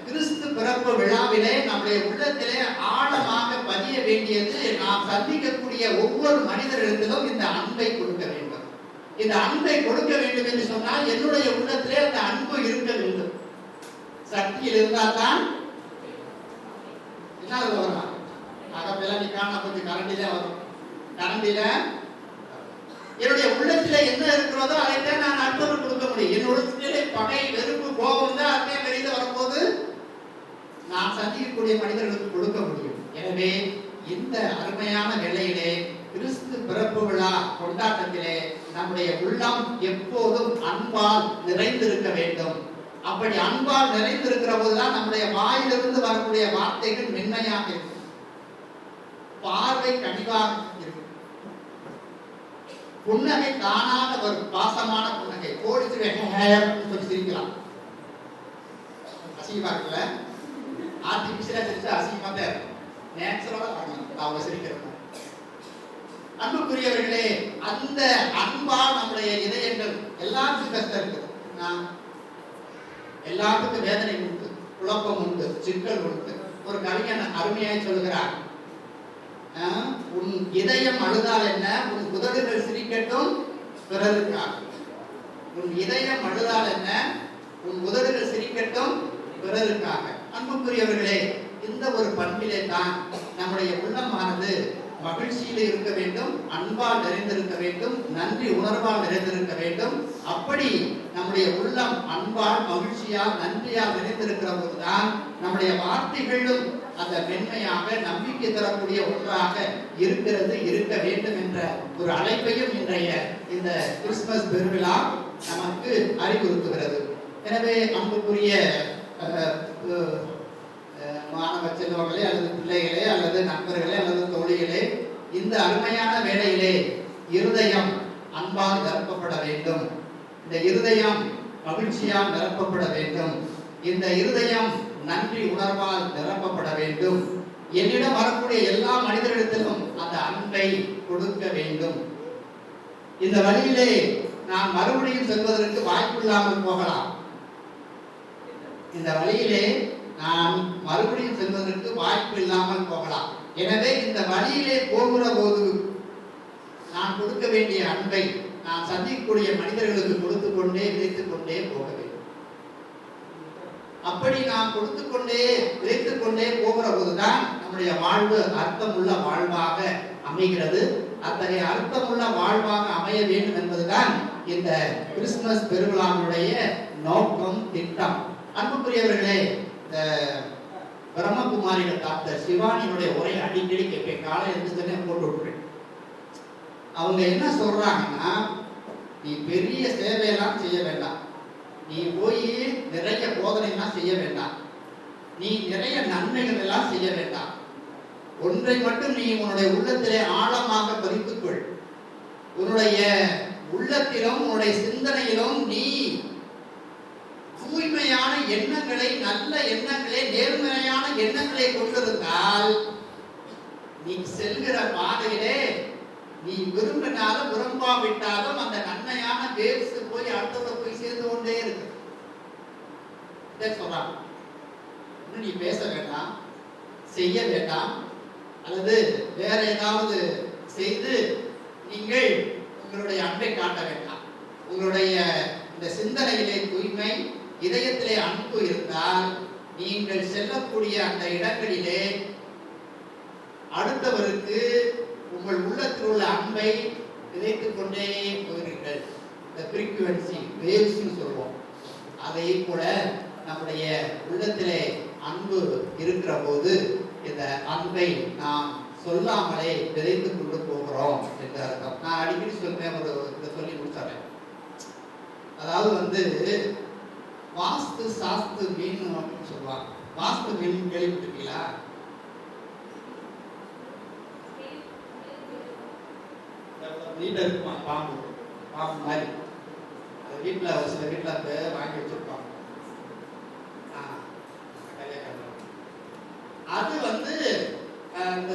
கிறிஸ்து பிறப்பு விழாவிலே நம்முடைய உள்ளத்திலே ஆழமாக பதிய வேண்டியது, நாம் சந்திக்கக்கூடிய ஒவ்வொரு மனிதரிடத்திலும் இந்த அன்பை கொடுக்க வேண்டும். இந்த அன்பை கொடுக்க வேண்டும் என்று சொன்னால் என்னுடைய உள்ளத்திலே அந்த அன்பு இருக்க வேண்டும். சக்தியில் இருந்தால் தான் என்ன வரலாம். அகப்பெல்லாம் நீ காண கொஞ்சம் கரண்டில வரும். கரண்டில என்னுடைய உள்ளத்திலே என்ன இருக்கிறதோ அதைத்தான் நான் அன்புக்கு கொடுக்க முடியும். என்னுடைய பகை, வெறுப்பு, கோபம் தான் அதே வெளியில வரும்போது நான் சந்திக்கக்கூடிய மனிதர்களுக்கு கொடுக்க முடியும். எனவே இந்த அருமையான வேளையிலே கிறிஸ்து பிறப்பு விழா கொண்டாட்டத்திலே நம்முடைய உள்ளம் எப்போதும் அன்பால் நிறைந்திருக்க வேண்டும். அப்படி அன்பால் நிறைந்திருக்கிற போதுதான் நம்முடைய வாயிலிருந்து வரக்கூடிய வார்த்தைகள் மென்மையாக இருக்கும், பார்வை கனிவாக இருக்கும், புன்னகை தானாக வரும், பாசமான புன்னகை. போடிச்சு சொல்லி சிரிக்கலாம். அசிங்கமா இருக்குல்ல? ஆர்டிபிஷியலா சிரிச்சா அசிங்கமா தான் இருக்கும். நேச்சுரலா வரணும் அவங்க சிரிக்கிறது. அன்புக்குரியவர்களே, அந்த அன்பால் நம்முடைய இதயங்கள், எல்லாத்துக்கும் கஷ்டம் இருக்குது, எல்லாத்துக்கும் வேதனை உண்டு, குழப்பம் உண்டு, சிக்கல் உண்டு. ஒரு கவிஞன் அருமையாய் சொல்கிறார், உன் இதயம் அழுதால் என்ன, உன் உதடுகள் சிரிக்கட்டும் பிறருக்காக. உன் இதயம் அழுதால் என்ன, உன் உதடுகள் சிரிக்கட்டும் பிறருக்காக. அன்புக்குரியவர்களே, இந்த ஒரு பண்பிலே தான் நம்முடைய உள்ளமானது மகிழ்ச்சியில் இருக்க வேண்டும், அன்பால் நிறைந்திருக்க வேண்டும், நன்றி உணர்வால் நிறைந்திருக்க வேண்டும். அப்படி நம்முடைய உள்ளம் அன்பால், மகிழ்ச்சியால், நன்றியால் நிறைந்திருக்கிற போதுதான் நம்முடைய வார்த்தைகளும் அந்த மென்மையாக, நம்பிக்கை தரக்கூடிய ஒன்றாக இருக்கிறது, இருக்க வேண்டும் என்ற ஒரு அழைப்பையும் இன்றைய இந்த கிறிஸ்துமஸ் பெருவிழா நமக்கு அறிவுறுத்துகிறது. எனவே அன்புக்குரிய மாணவ செல்வங்களே அல்லது பிள்ளைகளே அல்லது நண்பர்களே அல்லது தோழிகளே, இந்த அருமையான வேளையிலே இருதயம் அன்பால் நிரப்பப்பட வேண்டும். இந்த இருதயம் மகிழ்ச்சியால் நிரப்பப்பட வேண்டும். இந்த இருதயம் நன்றி உணர்வால் நிரப்பப்பட வேண்டும். என்னிடம் வரக்கூடிய எல்லா மனிதர்களிடத்திலும் அந்த அன்பை கொடுக்க வேண்டும். இந்த வழியிலே நான் மறுபடியும் செல்வதற்கு வாய்ப்பில்லாமல் போகலாம். இந்த வழியிலே நான் மறுபடியும் செல்வதற்கு இல்லாமல் போகலாம். எனவே இந்த வழியிலே போகிற போது நான் கொடுக்க வேண்டிய அன்பை நான் சந்திக்கக்கூடிய மனிதர்களுக்கு கொடுத்து கொண்டே விதைத்துக் கொண்டே போக வேண்டும். அப்படி நாம் கொடுத்து கொண்டே விதைத்துக் கொண்டே போகிற போதுதான் நம்முடைய வாழ்வு அர்த்தமுள்ள வாழ்வாக அமைகிறது. அத்தகைய அர்த்தமுள்ள வாழ்வாக அமைய வேண்டும் என்பதுதான் இந்த கிறிஸ்துமஸ் பெருவிழாவுடைய நோக்கம், திட்டம். அன்புக்குரியவர்களே, இந்த பிரம்மகுமாரிகள் டாக்டர் சிவானியுடைய உரை அடிக்கடி கேட்பேன். காலை எழுந்துச்சுன்னே போட்டு விட்டுறேன். அவங்க என்ன சொல்றாங்கன்னா, நீ பெரிய சேவையெல்லாம் செய்ய வேண்டாம், நீ போய் நிறைய போதனைலாம் செய்ய வேண்டாம், நீ நிறைய நன்மைகள் எல்லாம் செய்ய வேண்டாம். ஒன்றை மட்டும் நீ உன்னுடைய உள்ளத்திலே ஆழமாக பதித்துக்கொள். உன்னுடைய உள்ளத்திலும் உன்னுடைய சிந்தனையிலும் நீ தூய்மையான எண்ணங்களை, நல்ல எண்ணங்களை, நேர்மையான எண்ணங்களை கொண்டிருந்தால் நீ செல்கிற பாதையிலே நீ விரும்பினாலும் விரும்பாவிட்டாலும் அந்த நன்மையான வேவ்ஸ் போய் அடுத்தவரை போய் சேர்ந்து கொண்டே இருக்கு. சொல்றாங்க, நீ பேச வேண்டாம், செய்ய வேண்டாம், அல்லது வேற ஏதாவது செய்து நீங்கள் உங்களுடைய அன்பை காட்ட வேண்டாம். உங்களுடைய இந்த சிந்தனையிலே தூய்மை, இதயத்திலே அன்பு இருந்தால் நீங்கள் செல்லக்கூடிய அந்த இடங்களிலே அடுத்தவருக்கு உங்கள் உள்ளத்தில் உள்ள அன்பை விதைத்துக் கொண்டே போகிறீர்கள். இந்த ஃப்ரீக்வன்சி வேவ்ஸ் சொல்லுவோம். அதை போல நம்முடைய உள்ளத்திலே அன்பு இருக்கிற போது இந்த அன்பை நாம் சொல்லாமலே விதைத்துக் கொண்டு போகிறோம் என்று அர்த்தம். நான் அடிக்கடி சொல்றேன், இதை சொல்லி முடிச்சிடறேன். அதாவது வாஸ்து சாஸ்து மீன் அப்படின்னு சொல்லுவாங்க. வாஸ்து மீன் கேள்விப்பட்டிருக்கீங்களா? வீட்டில் இருக்குமா, பாம்பு பாம்பு மாதிரி. அது வீட்டில் ஒரு சில வீட்டில் வாங்கி வச்சிருப்பாங்க. அது அந்த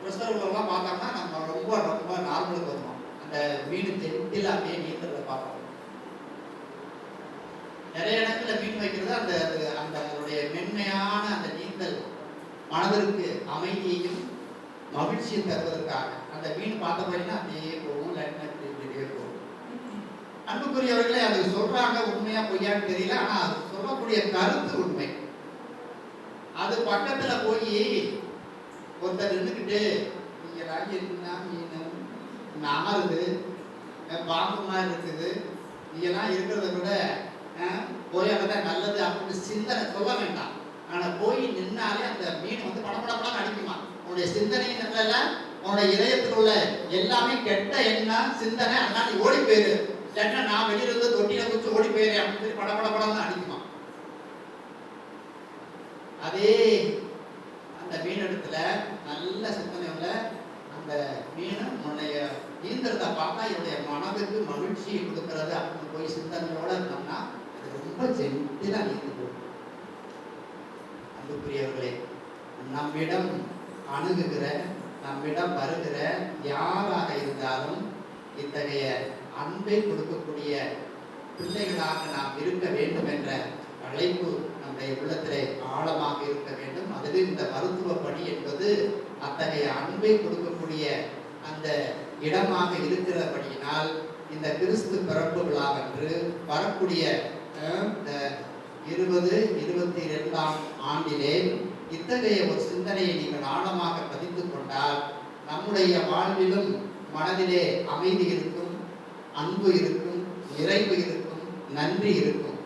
பிரசவங்கள்லாம் பார்த்தோம்னா நம்ம ரொம்ப ரொம்ப நார்மலுக்கு வருவோம். அந்த மீன் தெட்டில் அப்படியே நீந்ததை பார்ப்போம். நிறைய இடத்துல மீன் வைக்கிறது அந்த அந்த அதனுடைய மென்மையான அந்த நீந்தல் மனதிற்கு அமைதியையும் மகிழ்ச்சியும் தருவதற்காக. அந்த மீன் பார்த்தபடினா அப்படியே போகும், அப்படியே போகும். அன்புக்குரியவர்களே, அது சொல்றாங்க, உண்மையா பொய்யான்னு தெரியல, ஆனா அது சொல்லக்கூடிய கருத்து உண்மை. அது பக்கத்துல போய் ஒருத்தர் நின்றுக்கிட்டு, நீங்க ராஜி இருக்குன்னா மீன் நாருது, பாம்பு மாதிரி இருக்குது, நீங்கெல்லாம் இருக்கிறத விட போய் அதான் நல்லது அப்படின்னு சிந்தனை சொல்ல வேண்டாம். ஆனா போய் நின்னாலே அந்த மீன் படப்படப்படம் அடிக்குமா. உன்னுடைய சிந்தனை நல்ல, உன்னுடைய இதயத்தில் உள்ள எல்லாமே கெட்ட எண்ணம் சிந்தனை, அதனால நீ ஓடி போயிரு, இல்லைன்னா நான் வெளியிலிருந்து தொட்டியில குச்சி ஓடி போயிரு அப்படின்னு சொல்லி படப்படப்படம் தான் அடிக்குமா. அதே அந்த மீன் இடத்துல நல்ல சிந்தனை உள்ள அந்த மீன் உன்னுடைய நீந்திரத்தை பார்த்தா என்னுடைய மனதுக்கு மகிழ்ச்சியை கொடுக்கிறது அப்படின்னு போய் சிந்தனையோட இருந்தோம்னா அது ரொம்ப ஜென்டிலா நீந்து போகும். அன்புக்குரியவர்களே, நம்மிடம் அணுகுகிற, நம்மிடம் வருகிற யாராக இருந்தாலும் இத்தகைய அன்பை கொடுக்கக்கூடிய பிள்ளைகளாக நாம் இருக்க வேண்டும் என்ற அழைப்பு நம்முடைய உள்ளத்திலே ஆழமாக இருக்க வேண்டும். அதில் இந்த மருத்துவ பணி என்பது அத்தகைய அன்பை கொடுக்கக்கூடிய அந்த இடமாக இருக்கிறபடியினால் இந்த கிறிஸ்து பிறப்பு விழாவன்று வரக்கூடிய இந்த 2022ஆம் ஆண்டிலே இத்தகைய ஒரு சிந்தனையை நீங்கள் ஆழமாக பதித்துக் கொண்டால் நம்முடைய வாழ்விலும் மனதிலே அமைதி இருக்கும், அன்பு இருக்கும், நிறைவு இருக்கும், நன்றி இருக்கும்.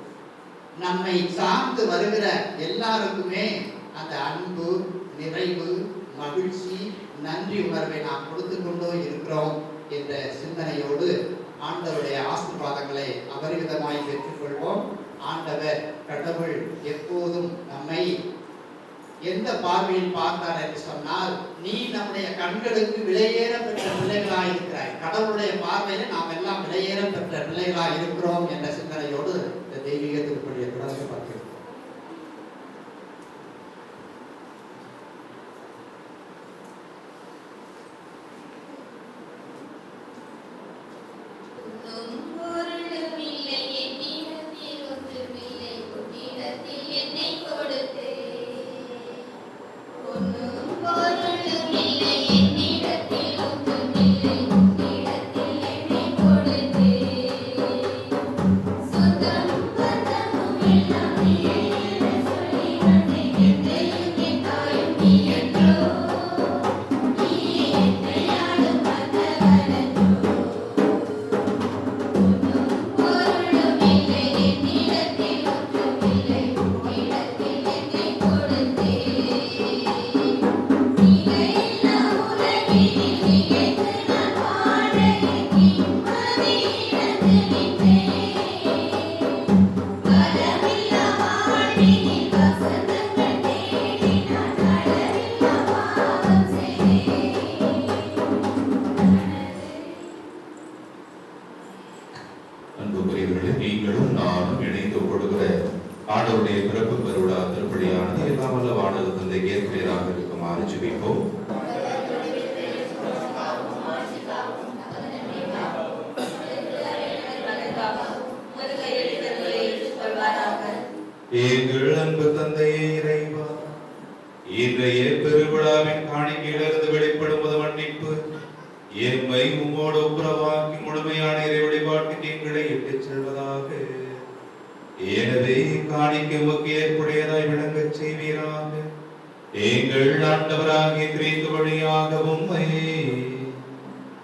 நம்மை சார்ந்து வருகிற எல்லாருக்குமே அந்த அன்பு, நிறைவு, மகிழ்ச்சி, நன்றி உணர்வை நாம் கொடுத்து கொண்டோ இருக்கிறோம் என்ற சிந்தனையோடு ஆண்டவருடைய ஆசீர்வாதங்களை அபரிவிதமாய் பெற்றுக்கொள்வோம். ஆண்டவர் கடவுள் எப்போதும் நம்மை எந்த பார்வையில் பார்த்தார் என்று சொன்னால், நீ நம்முடைய கண்களுக்கு விலையேற பெற்ற பிள்ளைகளாய் இருக்கிறாய். கடவுளுடைய பார்வையில நாம் எல்லாம் விலையேற பெற்ற பிள்ளைகளாய் இருக்கிறோம் என்ற சிந்தனையோடு இந்த தெய்வீக திருப்பலியை தொடர்ந்து பார்க்கிறோம். வருவதை ஏற்புடையதாக இருக்குமாறு ஜெபிப்போம். எங்கள் அன்பு தந்தையே இறைவா, இன்றைய பெருவிழாவின் காணிக்கையிலிருந்து வெளிப்படும் மன்னிப்பு எம்மை உம்மோடு ஒப்புரவாக்கி முழுமையான இறை வழிபாட்டுக்கு எங்களை இட்டுச் செல்வதாக. எனவே காணிக்கை உமக்கு ஏற்புடையதாய் விளங்கச் செய்வீராக. எங்கள் ஆண்டவராகிய கிறிஸ்து வழியாக உம்மை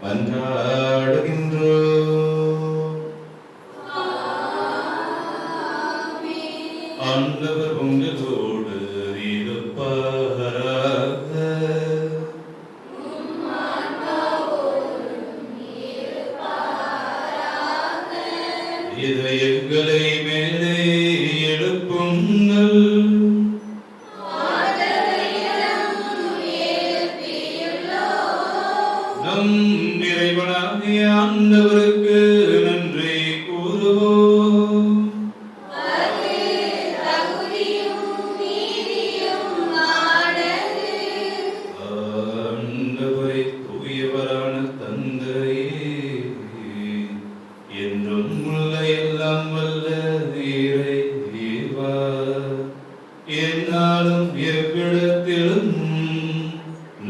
மன்றாடுகின்றோம். ஆண்டவர் உங்களோடு இருப்பாராக. இதயங்களை மேலே எழுப்புங்கள். நம் இறைவனாகிய ஆண்டவருக்கு நன்றி கூறுவோம். ஆண்டவரே, தூயவரான தந்தையே, என்றும் உள்ள எல்லாம் வல்ல இறைவா, என்னாலும் எவ்விடத்திலும்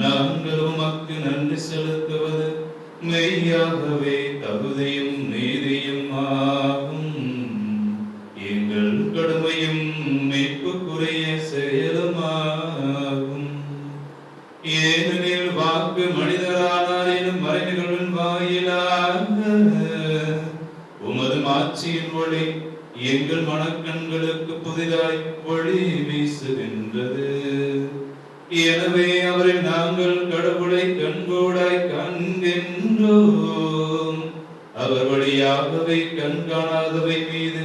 நாங்கள் உமக்கு நன்றி செலுத்துவது மெய்யாகவே தகுதியும் நீதியும் ஆகும். எங்கள் கடமையும் மீட்புக்குரிய செயலுமாகும். ஏனெனில் வாக்கு மனிதரானார் எனும் மறைநிகழ்வின் வாயிலாக உமது மாட்சியின் ஒளி எங்கள் மனக்கண்களுக்கு புதிதாய் ஒளி வீசுகின்றது. எனவே அவரில் நாங்கள் கடவுளை கண்கூடாய் காண்கின்றோம். அவர் வழியாகவே கண்காணாதவை மீது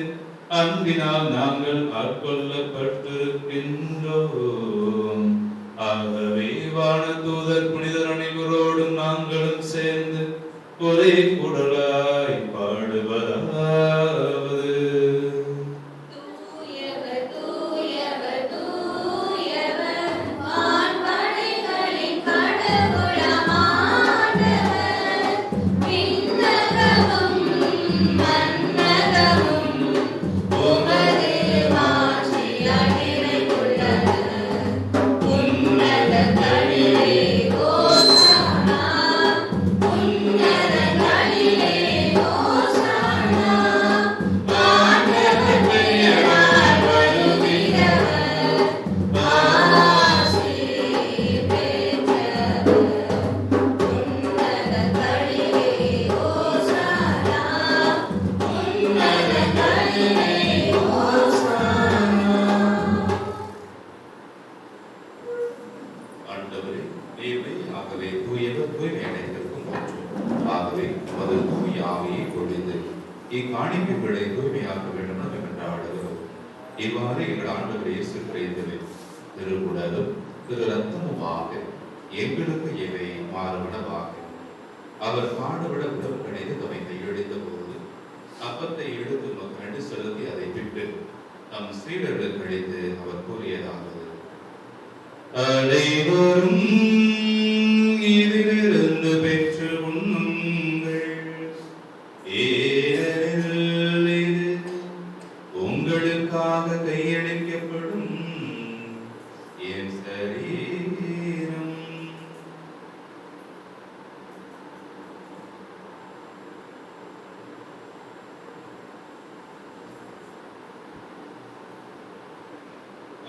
அன்பினால் நாங்கள் ஆட்கொள்ளப்பட்டிருக்கின்றோம். ஆகவே வான தூதர் புனிதர் அனைவரோடும் நாங்களும் சேர்ந்து ஒரே குரலாய் பாடுவதாவது: ஆண்டவரே, ஆகவே தூயவர் தூய்மையடைந்திருக்கும் மாற்றும். ஆகவே மது தூய ஆவியை பொழிந்து இக்காணிக்கைகளை தூய்மையாக்க வேண்டும் என்று மன்றாடுகிறோம். இவ்வாறு எங்கள் ஆண்டவர் இயேசு கிறிஸ்துவின் திருவுடலும் திரு ரத்தமுமாக எங்களுக்கு இவை மாறுபடவாக. அவர் பாடுபட உடல் கணிந்து தம்மை கையெழுத்த போது அப்பத்தை எடுத்து மக்கள் செலுத்தி அதை விட்டு தம் சீடர்கள் கழித்து அவர் கூறியதாவது: அனைவரும் இதிலிருந்து பெற்று உண்ணுங்கள். ஏனெனில் இது உங்களுக்காக கையளிக்கப்படும் என் சரீரம்.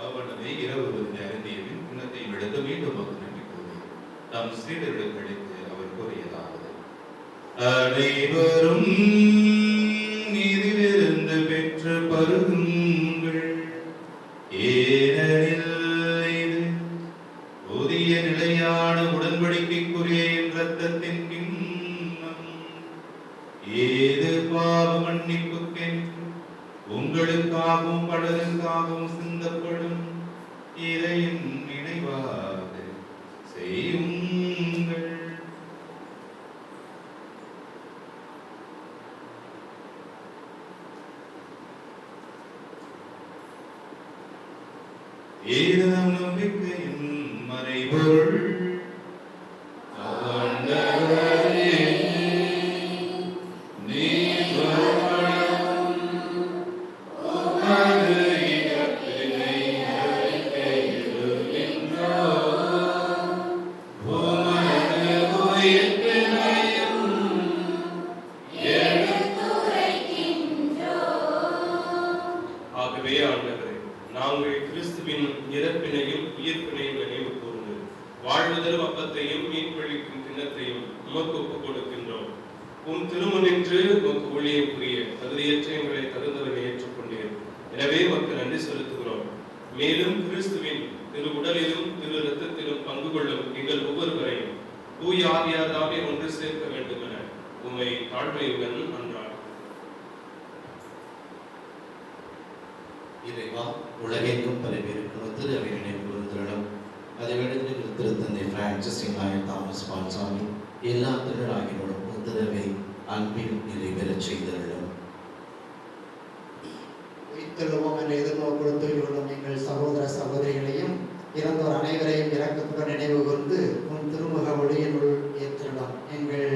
அவனதை இரவு நேரத்தையும் குணத்தையும் எடுத்து மீண்டும் நன்றி கூறி தம் சீடர்கள் கழித்து அவர் கூறியதாவது: அனைவரும் இதிலிருந்து பெற்று பருகுங்கள். ஏனெனில் இது புதிய நிலையான உடன்படிக்கைக்குரிய என் இரத்தத்தின் கிண்ணம். ஏது பாவ மன்னிப்புக்கென்று உங்களுக்காகவும் பலருக்காகவும் சிந்தப்படும். இறையின் நினைவாக செய்யுங்கள். ஏதம் நம்பிக்கையின் மறைபொருள் ஆண்டவரே, நீர் வருமளவும் உமது இறப்பினை அறிக்கையிடுகின்றோம். உமது உயிர்ப்பினையும் ஆகவே ஆண்டவரே, நாங்கள் கிறிஸ்துவின் இறப்பினையும் உயிர்ப்பினையும் நினைவு கூர்ந்து வாழ்வதரும் அப்பத்தையும் மீன்பளிக்கும் கிண்ணத்தையும் உமக்கு ஒப்புக் கொடுக்கின்றோம். உன் திருமுனின்று உமக்கு ஊழியம் புரிய தகுதியற்ற எங்களை தகுந்தவரை ஏற்றுக்கொண்டீர். எனவே உமக்கு நன்றி செலுத்துகிறோம். மேலும் கிறிஸ்துவின் திரு உடலிலும் திரு இரத்தத்திலும் பங்கு கொள்ளும் எங்கள் ஒவ்வொருவரையும் தூய ஆவியாராவே ஒன்று சேர்க்க வேண்டும் என உம்மை தாழ்மையுடன் அன்றார். இறைவா, உலகெங்கும் பரவியிருக்கும் திரு அவை நினைவு கூர்ந்தருளும். அதை விடுத்து திருத்தந்தை பிரான்சிஸ் தாமஸ் பால்சாமி எல்லா திருநாகினோடும் திரவை அன்பில் நிறைவேறச் செய்தருளும். உயிர்த்தெழுவோம் என்ற எதிர்நோக்குடன் துயிலுள்ள எங்கள் சகோதர சகோதரிகளையும் இறந்தோர் அனைவரையும் இரக்கத்துடன் நினைவு கூர்ந்து உன் திருமுக ஒளியினுள் ஏற்றலாம். எங்கள்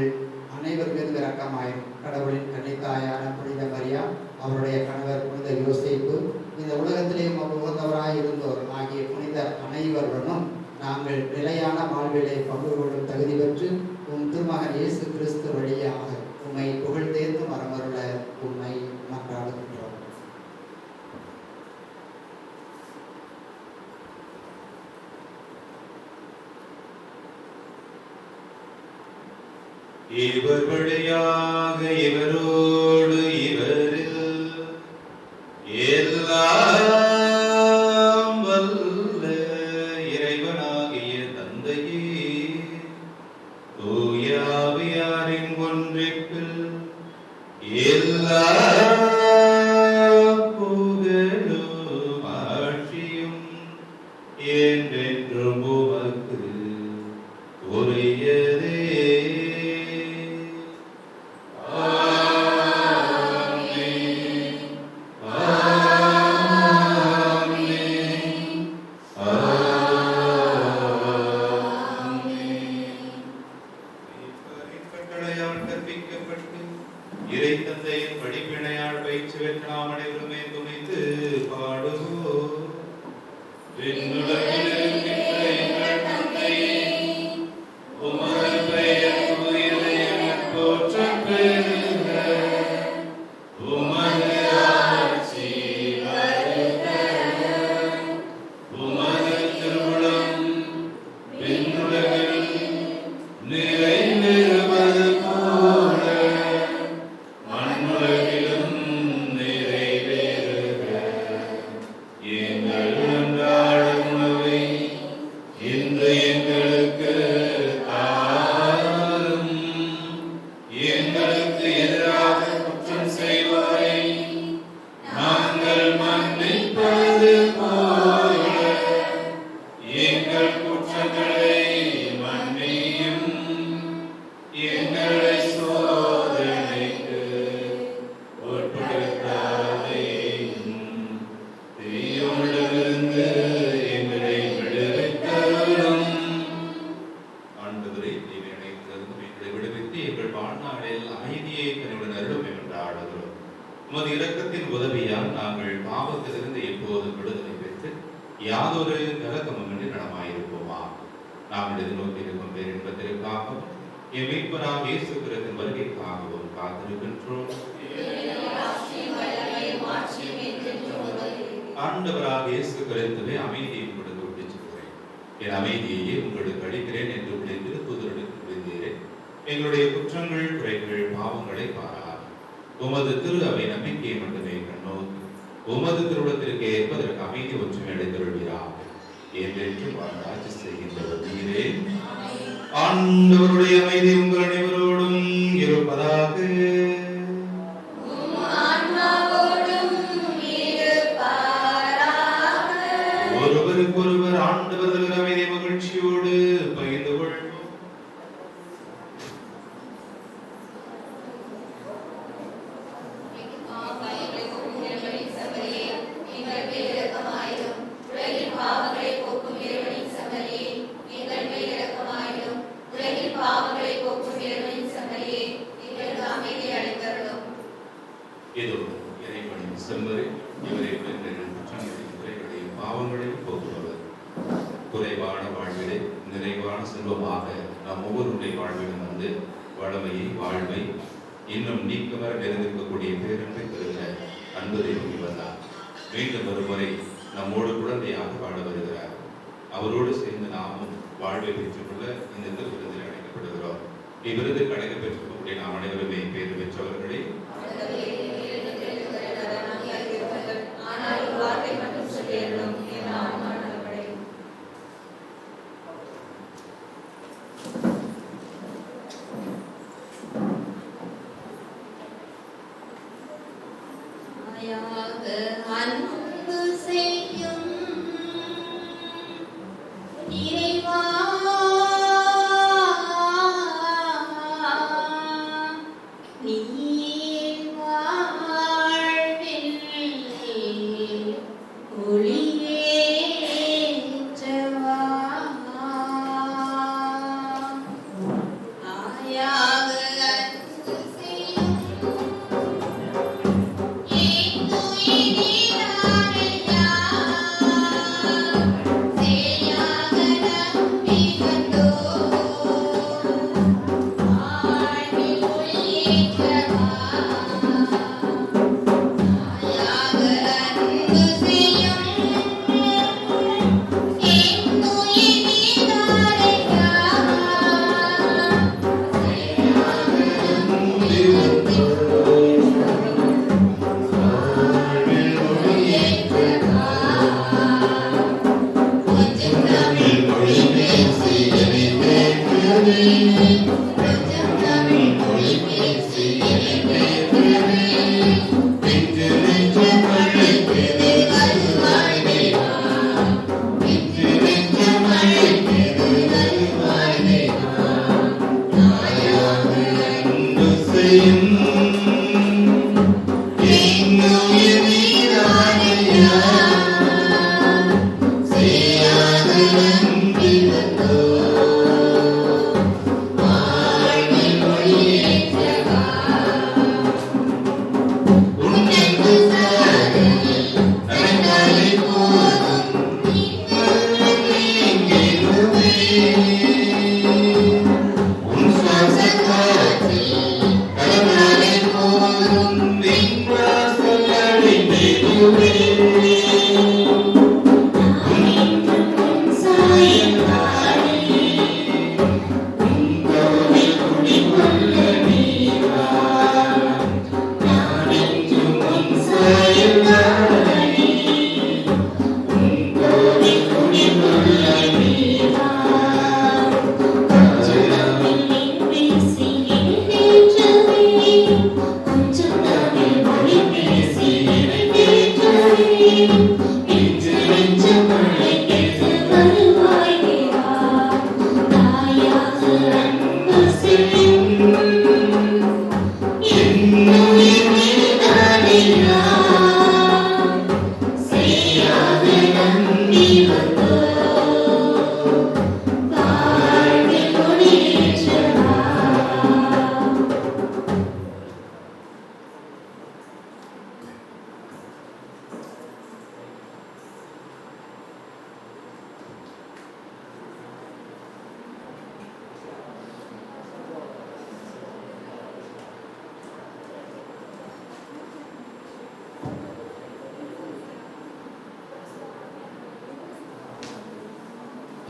அனைவர் மீதும் இரக்கமாயும் கடவுளின் கன்னித்தாயான புனித மரியா, அவருடைய கணவர் புனித யோசேப்பு, இந்த உலகத்திலேயும் உகந்தவராய் இருந்தோர் ஆகிய புனிதர் அனைவருடனும் நாங்கள் நிலையான வாழ்விலை பங்கு கொள்ளும் தகுதி பெற்று உம் திருமகன் இயேசு கிறிஸ்து வழியாக உம்மை புகழ்ந்தேர்ந்து மரமருள உம்மை மன்றாடுகின்றோம். இவர் வழியாக இவரோடு இவரில் எல்லாம் வல்ல இறைவனாகிய தந்தையே, தூய ஆவியாரின் ஒன்றிப்பில் எல்லா புகழும் ஆட்சியும் என்றென்றும் உமக்கு உரியதே. இறை தந்தையின் படிப்பினையால் பயிற்சி பெற்ற நாம் அனைவருமே துணைத்து பாடுவோம். விண்ணுலகில் இருக்கின்ற எங்கள் தந்தையே, உமது பெயர் தூயது எனப் போற்றப் பெறுக. உமது ஆட்சி வருக. உமது திருவுளம் விண்ணுலகில் நிறைவேறுவது போல மண்ணுலகிலும் நிறைவேறுக. எங்கள் அன்றாட உணவை இன்று எங்களுக்கு தாரும். எங்களுக்கு எதிராக குற்றம் செய்வோரை நாங்கள் மன்னிப்பது போல எங்கள் குற்றங்களை மன்னியும். எங்களை சோதனைக்கு உட்படுத்தாதேயும், தீயோனிடமிருந்து எங்களை விடுவித்தருளும். ஆண்டவரே, தீமை அனைத்திலிருந்தும் எங்களை விடுவித்து எங்கள் வாழ்நாளில் அமைதியை கனிவுடன் அருளும் என்று ஆடுகிறோம். உமது இரக்கத்தின் உதவியால் நாங்கள் பாவத்திலிருந்து எப்போதும் விடுதலை பெற்று யாதொரு கலக்கமுமின்றி நலமாயிருப்போமா. நாம் எதிர்நோக்கி இருக்கும் பேரின்பத்திற்காகவும் என் மீட்பராம் இயேசு கிறிஸ்துவின் வருகைக்காகவும் காத்திருக்கின்றோம். ஆண்டவராக இயேசு கிறிஸ்துவே, அமைதியை உங்களுக்கு விட்டுச் செல்கிறேன், என் அமைதியையே உங்களுக்கு அளிக்கிறேன் என்று உடைய திருத்தூதருக்கு விழுந்தீரே. எங்களுடைய குற்றங்கள், குறைகள், பாவங்களை பாராது உமது திரு அவை நம்பிக்கையை மட்டுமே கண்ணோக்கி உமது திருவுளத்திற்கு ஏற்பதற்கு அமைதி ஒற்றுமை அடைந்தருள்வீராக. என்றென்று வாழ்ந்தாட்சி செய்கின்றவர் நீரே. ஆண்டவருடைய அமைதி உங்கள் அனைவரோடும் இருப்பதாக. ஒருவருக்கொருவர் ஆண்டவர் அமைதி மகிழ்ச்சியோடு பகிர்ந்து கொள்வோம். பாவ குறைவான வாழ்விலே நிறைவான செல்வமாக நம் ஒவ்வொருடைய வாழ்விலும் வந்து வளமையை வாழ்வை இன்னும் நீக்கமர நிறைந்திருக்கக்கூடிய பேரன்பை பெறுகிற அன்பு தெய்வம் இவர்தான். மீண்டும் ஒரு முறை நம்மோடு குழந்தையாக வாழ வருகிறார். அவரோடு சேர்ந்து நாமும் வாழ்வை பெற்றுக்கொள்ள இந்த விருதில் அழைக்கப்படுகிறோம். இவ்விருதுக்கு அழைக்க பெற்றுக்கொள்ளக்கூடிய நாம் அனைவருமே பேறு பெற்றவர்களே. அன்பு செய்யும் இறைவா, நீ வாழ்வில் ஒளியேற்றவா, ஆயாக அன்பு செய்யும்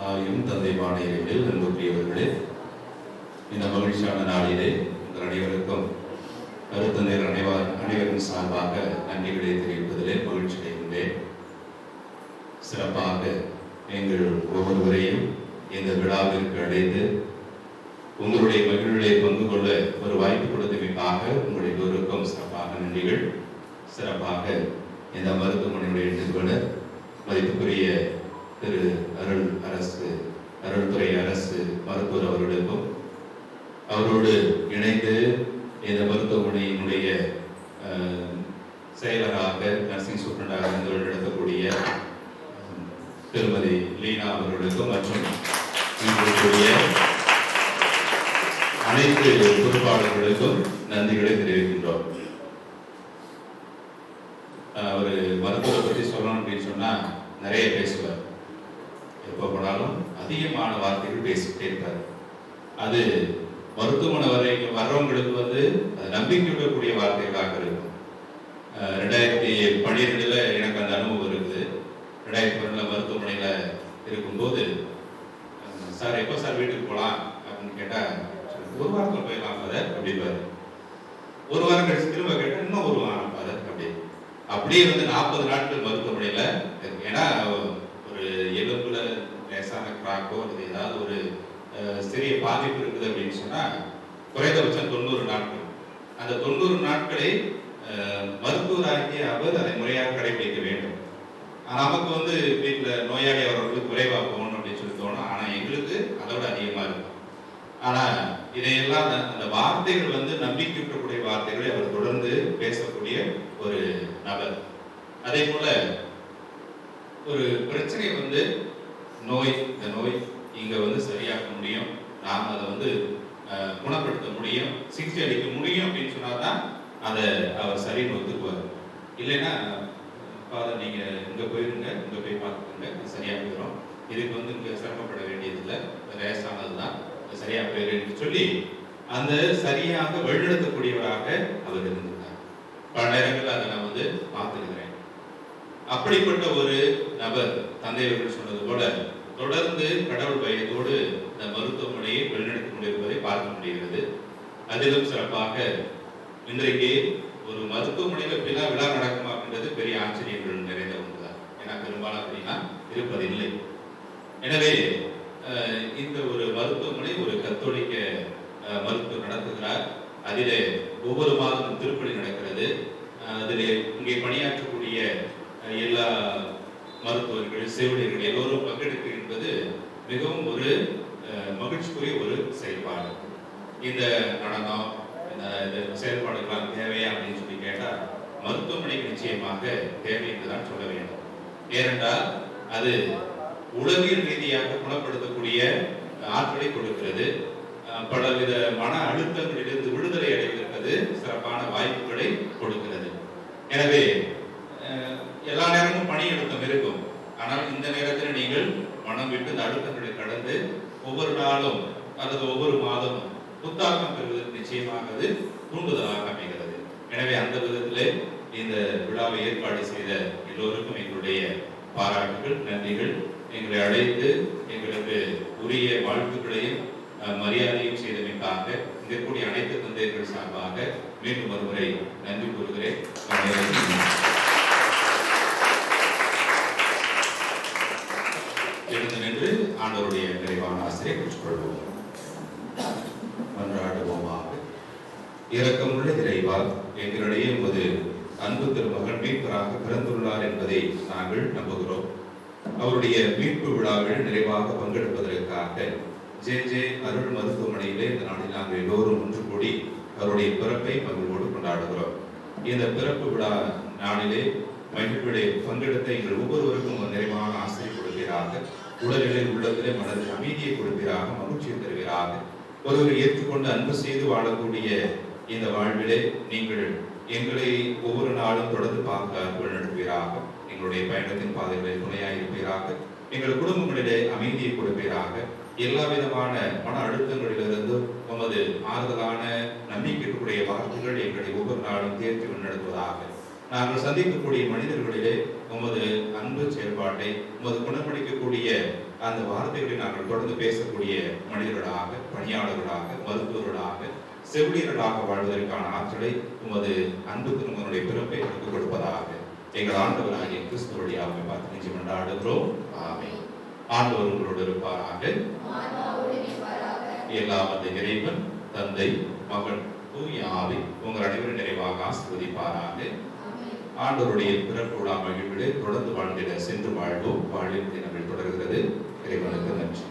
தாயும் தந்தையுமான இறைவனில் அன்புக்குரியவர்களே, இந்த மகிழ்ச்சியான நாளிலே உங்கள் அனைவருக்கும் கருத்தந்தையர் அனைவரின் சார்பாக நன்றிகளை தெரிவிப்பதிலே மகிழ்ச்சி அடைகின்றேன். சிறப்பாக எங்கள் ஒவ்வொருவரையும் இந்த விழாவிற்கு அழைத்து உங்களுடைய மகிழ்ச்சியை பங்கு கொள்ள ஒரு வாய்ப்பு கொடுத்தமைக்காக உங்கள் எல்லோருக்கும் சிறப்பாக நன்றிகள். சிறப்பாக இந்த மருத்துவமனையுடைய நிறுவனர் மதிப்புக்குரிய திரு அருள்துறை அரசு மருத்துவர் அவர்களுக்கும், அவரோடு இணைந்து இந்த மருத்துவமனையினுடைய செயலராக நர்சிங் சூப்பரண்டாக இருந்து நடத்தக்கூடிய திருமதி லீனா அவர்களுக்கும் மற்றும் இவர்களுடைய அனைத்து பொறுப்பாளர்களுக்கும் நன்றிகளை தெரிவிக்கின்றோம். அவர் மருத்துவரை பற்றி சொல்லணும் அப்படின்னு சொன்னா நிறைய பேசுவார். எப்போ போனாலும் அதிகமான வார்த்தைகள் பேசிக்கிட்டே இருப்பார். அது மருத்துவமனை வரைக்கும் வர்றவங்களுக்கு வந்து அது நம்பிக்கையூட்டக்கூடிய வார்த்தைகளாக இருக்கும். 2012 எனக்கு அந்த அனுபவம் இருக்குது. 2012 மருத்துவமனையில் இருக்கும்போது, சார் எப்போ சார் வீட்டுக்கு போகலாம் அப்படின்னு கேட்டால், ஒரு வாரத்தில் போயிடலாம் ஃபாதர் அப்படிப்பாரு. ஒரு வாரம் கழிச்சு திரும்ப கேட்டால் இன்னும் ஒரு வாரம் ஃபாதர் அப்படியே வந்து 40 நாட்கள் மருத்துவமனையில். ஏன்னா ஒரு எலும்புல லேசான கிராக்கோ அல்லது ஏதாவது ஒரு சிறிய பாதிப்பு இருக்குது அப்படின்னு சொன்னால் குறைந்தபட்சம் 90 நாட்கள். அந்த 90 நாட்களை மருத்துவராகிய அவர் அதை முறையாக கடைபிடிக்க வேண்டும். நமக்கு வந்து வீட்டில் நோயாளி அவர்களுக்கு குறைவாக போகணும் அப்படின்னு சொல்லி தோணும். ஆனால் எங்களுக்கு அதோட அதிகமாக இருக்கும். ஆனால் இதையெல்லாம் அந்த வார்த்தைகள் வந்து நம்பிக்கையூட்டக்கூடிய வார்த்தைகளை அவர் தொடர்ந்து பேசக்கூடிய ஒரு நபர். அதே போல ஒரு பிரச்சனை வந்து இந்த நோய் இங்க வந்து சரியாக்க முடியும், நாம் அதை வந்து குணப்படுத்த முடியும், சிகிச்சை அளிக்க முடியும் அப்படின்னு சொன்னாதான் அதை அவர் சரின்னு ஒத்துக்குவார். இல்லைன்னா ஃபாதர் நீங்க இங்க போயிருங்க, இங்க போய் பார்த்துக்கோங்க, இது சரியா போயிடும், இதுக்கு வந்து இங்க சிரமப்பட வேண்டியதில்லை, லேசானதுதான், சரியா போயிரு சொல்லி அந்த சரியாக வழிநடத்தக்கூடியவராக அவர் இருந்திருந்தார். பல நேரங்களில் அதை நான் வந்து பார்த்துக்கிறேன். அப்படிப்பட்ட ஒரு நபர் தந்தை அவர்கள் சொன்னது போல தொடர்ந்து கடவுள் பயத்தோடு இந்த மருத்துவமனையை வழிநடத்தி கொண்டிருப்பதை பார்க்க முடிகிறது. அதிலும் சிறப்பாக இன்றைக்கு ஒரு மருத்துவமனையில் எப்படிலாம் விழா நடக்கும் அப்படின்றது பெரிய ஆச்சரியங்கள் நிறைந்த ஒன்றுதான். ஏன்னா பெரும்பாலும் அப்படின்னா இருப்பதில்லை. எனவே இந்த ஒரு மருத்துவமனை ஒரு கத்தோலிக்க மருத்துவர் நடத்துகிறார். அதிலே ஒவ்வொரு மாதமும் திருப்பலி நடக்கிறது. அதிலே இங்கே பணியாற்றக்கூடிய எல்லா மருத்துவர்கள், செவிலியர்கள் எல்லோரும் பங்கெடுப்பு என்பது மிகவும் ஒரு மகிழ்ச்சிக்குரிய ஒரு செயல்பாடு. இந்த நடனம், இந்த செயல்பாடுகளாம் தேவையா அப்படின்னு சொல்லி கேட்டால் மருத்துவமனைக்கு நிச்சயமாக தேவை என்றுதான் சொல்ல வேண்டும். ஏனென்றால் அது உளவியல் ரீதியாக குணப்படுத்தக்கூடிய ஆற்றலை கொடுக்கிறது. பலவித மன அழுத்தங்களிலிருந்து விடுதலை அடைவதற்கு சிறப்பான வாய்ப்புகளை கொடுக்கிறது. எனவே எல்லா நேரமும் பணி அழுத்தம் இருக்கும். ஆனால் இந்த நேரத்தில் நீங்கள் மனம் விட்டு இந்த அழுத்தங்களை கடந்து ஒவ்வொரு நாளும் அல்லது ஒவ்வொரு மாதமும் புத்தாக்கம் பெறுவதற்கு நிச்சயமாக அது தூண்டுதலாக அமைகிறது. எனவே அந்த விதத்திலே இந்த விழாவை ஏற்பாடு செய்த எல்லோருக்கும் எங்களுடைய பாராட்டுகள், நன்றிகள். எங்களை அழைத்து எங்களுக்கு உரிய வாழ்த்துக்களையும் மரியாதையும் செய்தமைக்காக இருக்கக்கூடிய அனைத்து தந்தையர்கள் சார்பாக மீண்டும் ஒருமுறை நன்றி கூறுகிறேன். எழுந்து நின்று ஆண்டவருடைய நிறைவான ஆசிரியை பெற்றுக்கொள்வோம். மன்றாடுவோமாக. இரக்கமுள்ள இறைவா, எங்களிடையே உமது அன்பு திருமகன் மீட்பராக பிறந்துள்ளார் என்பதை நாங்கள் நம்புகிறோம். அவருடைய மீட்பு விழாவில் நிறைவாக பங்கெடுப்பதற்காக ஜே அருள் மருத்துவமனையிலே இந்த நாளில் நாங்கள் எல்லோரும் ஒன்று கூடி அவருடைய பிறப்பை மகிழ்வோடு கொண்டாடுகிறோம். இந்த பிறப்பு விழா நாளிலே மகிழ்விலே பங்கெடுத்த எங்கள் ஒவ்வொருவருக்கும் ஒரு நிறைவான ஆசை கொடுப்பீராக, உடலிலே உள்ளத்திலே மனதில் அமைதியை கொடுப்பீராக, மகிழ்ச்சியை தருவீராக. ஒருவரை ஏற்றுக்கொண்டு அன்பு செய்து வாழக்கூடிய இந்த வாழ்விலே நீங்கள் எங்களை ஒவ்வொரு நாளும் தொடர்ந்து பார்க்க நடத்துவீராக. எங்களுடைய பயணத்தின் பாதைகளை துணையாக இருப்பீராக. எங்கள் குடும்பங்களிலே அமைதியை கொடுப்பீராக. எல்லா விதமான மன அழுத்தங்களிலிருந்து உமது ஆறுதலான நம்பிக்கைக்குரிய வார்த்தைகள் எங்களை ஒவ்வொரு நாளும் தேர்த்து நடத்துவதாக. நாங்கள் சந்திக்கக்கூடிய மனிதர்களிலே உமது அன்பு செயல்பாட்டை, உமது குணப்படுத்தக்கூடிய அந்த வார்த்தைகளை நாங்கள் தொடர்ந்து பேசக்கூடிய மனிதர்களாக, பணியாளர்களாக, மருத்துவர்களாக, செவிலியர்களாக வாழ்வதற்கான ஆற்றலை உமது அன்பு திருமகனுடைய பிறப்பை எடுத்துக் கொடுப்பதாக எங்கள் ஆண்டவராகிய கிறிஸ்து வழியாக பார்த்து நிச்சயம் கொண்டாடுகிறோம். ஆமென். ஆண்டவர் உங்களோடு இருப்பாராக. எல்லாம் வல்ல இறைவன் தந்தை, மகன், தூய ஆவி உங்கள் அனைவரும் நிறைவாக ஆசீர்வதிப்பாராக. ஆண்டவருடைய பிறப்பு விழா மகிழ்விலே தொடர்ந்து வாழ்ந்திட சென்று வாழ்வோம். வாழ்வின் தினங்கள் தொடர்கிறது. இறைவனுக்கு நன்றி.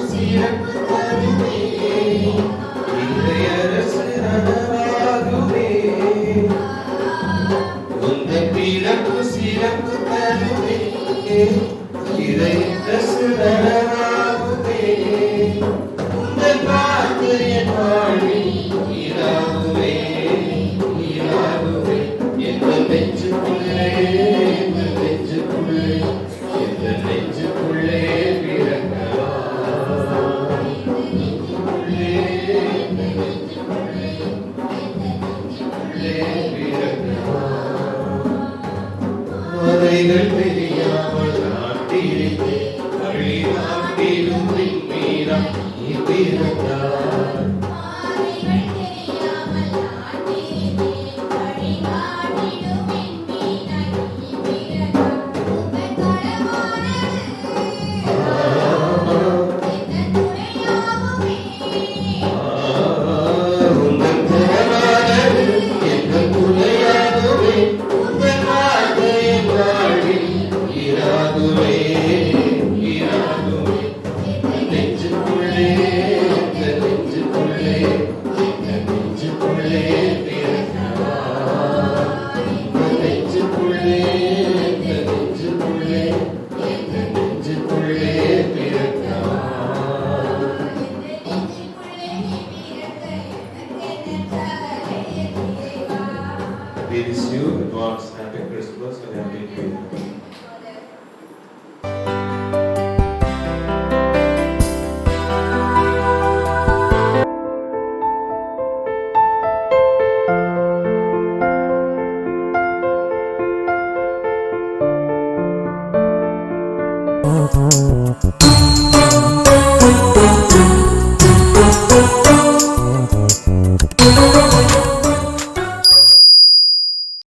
சிறப்பு தருவே Be with you, advance.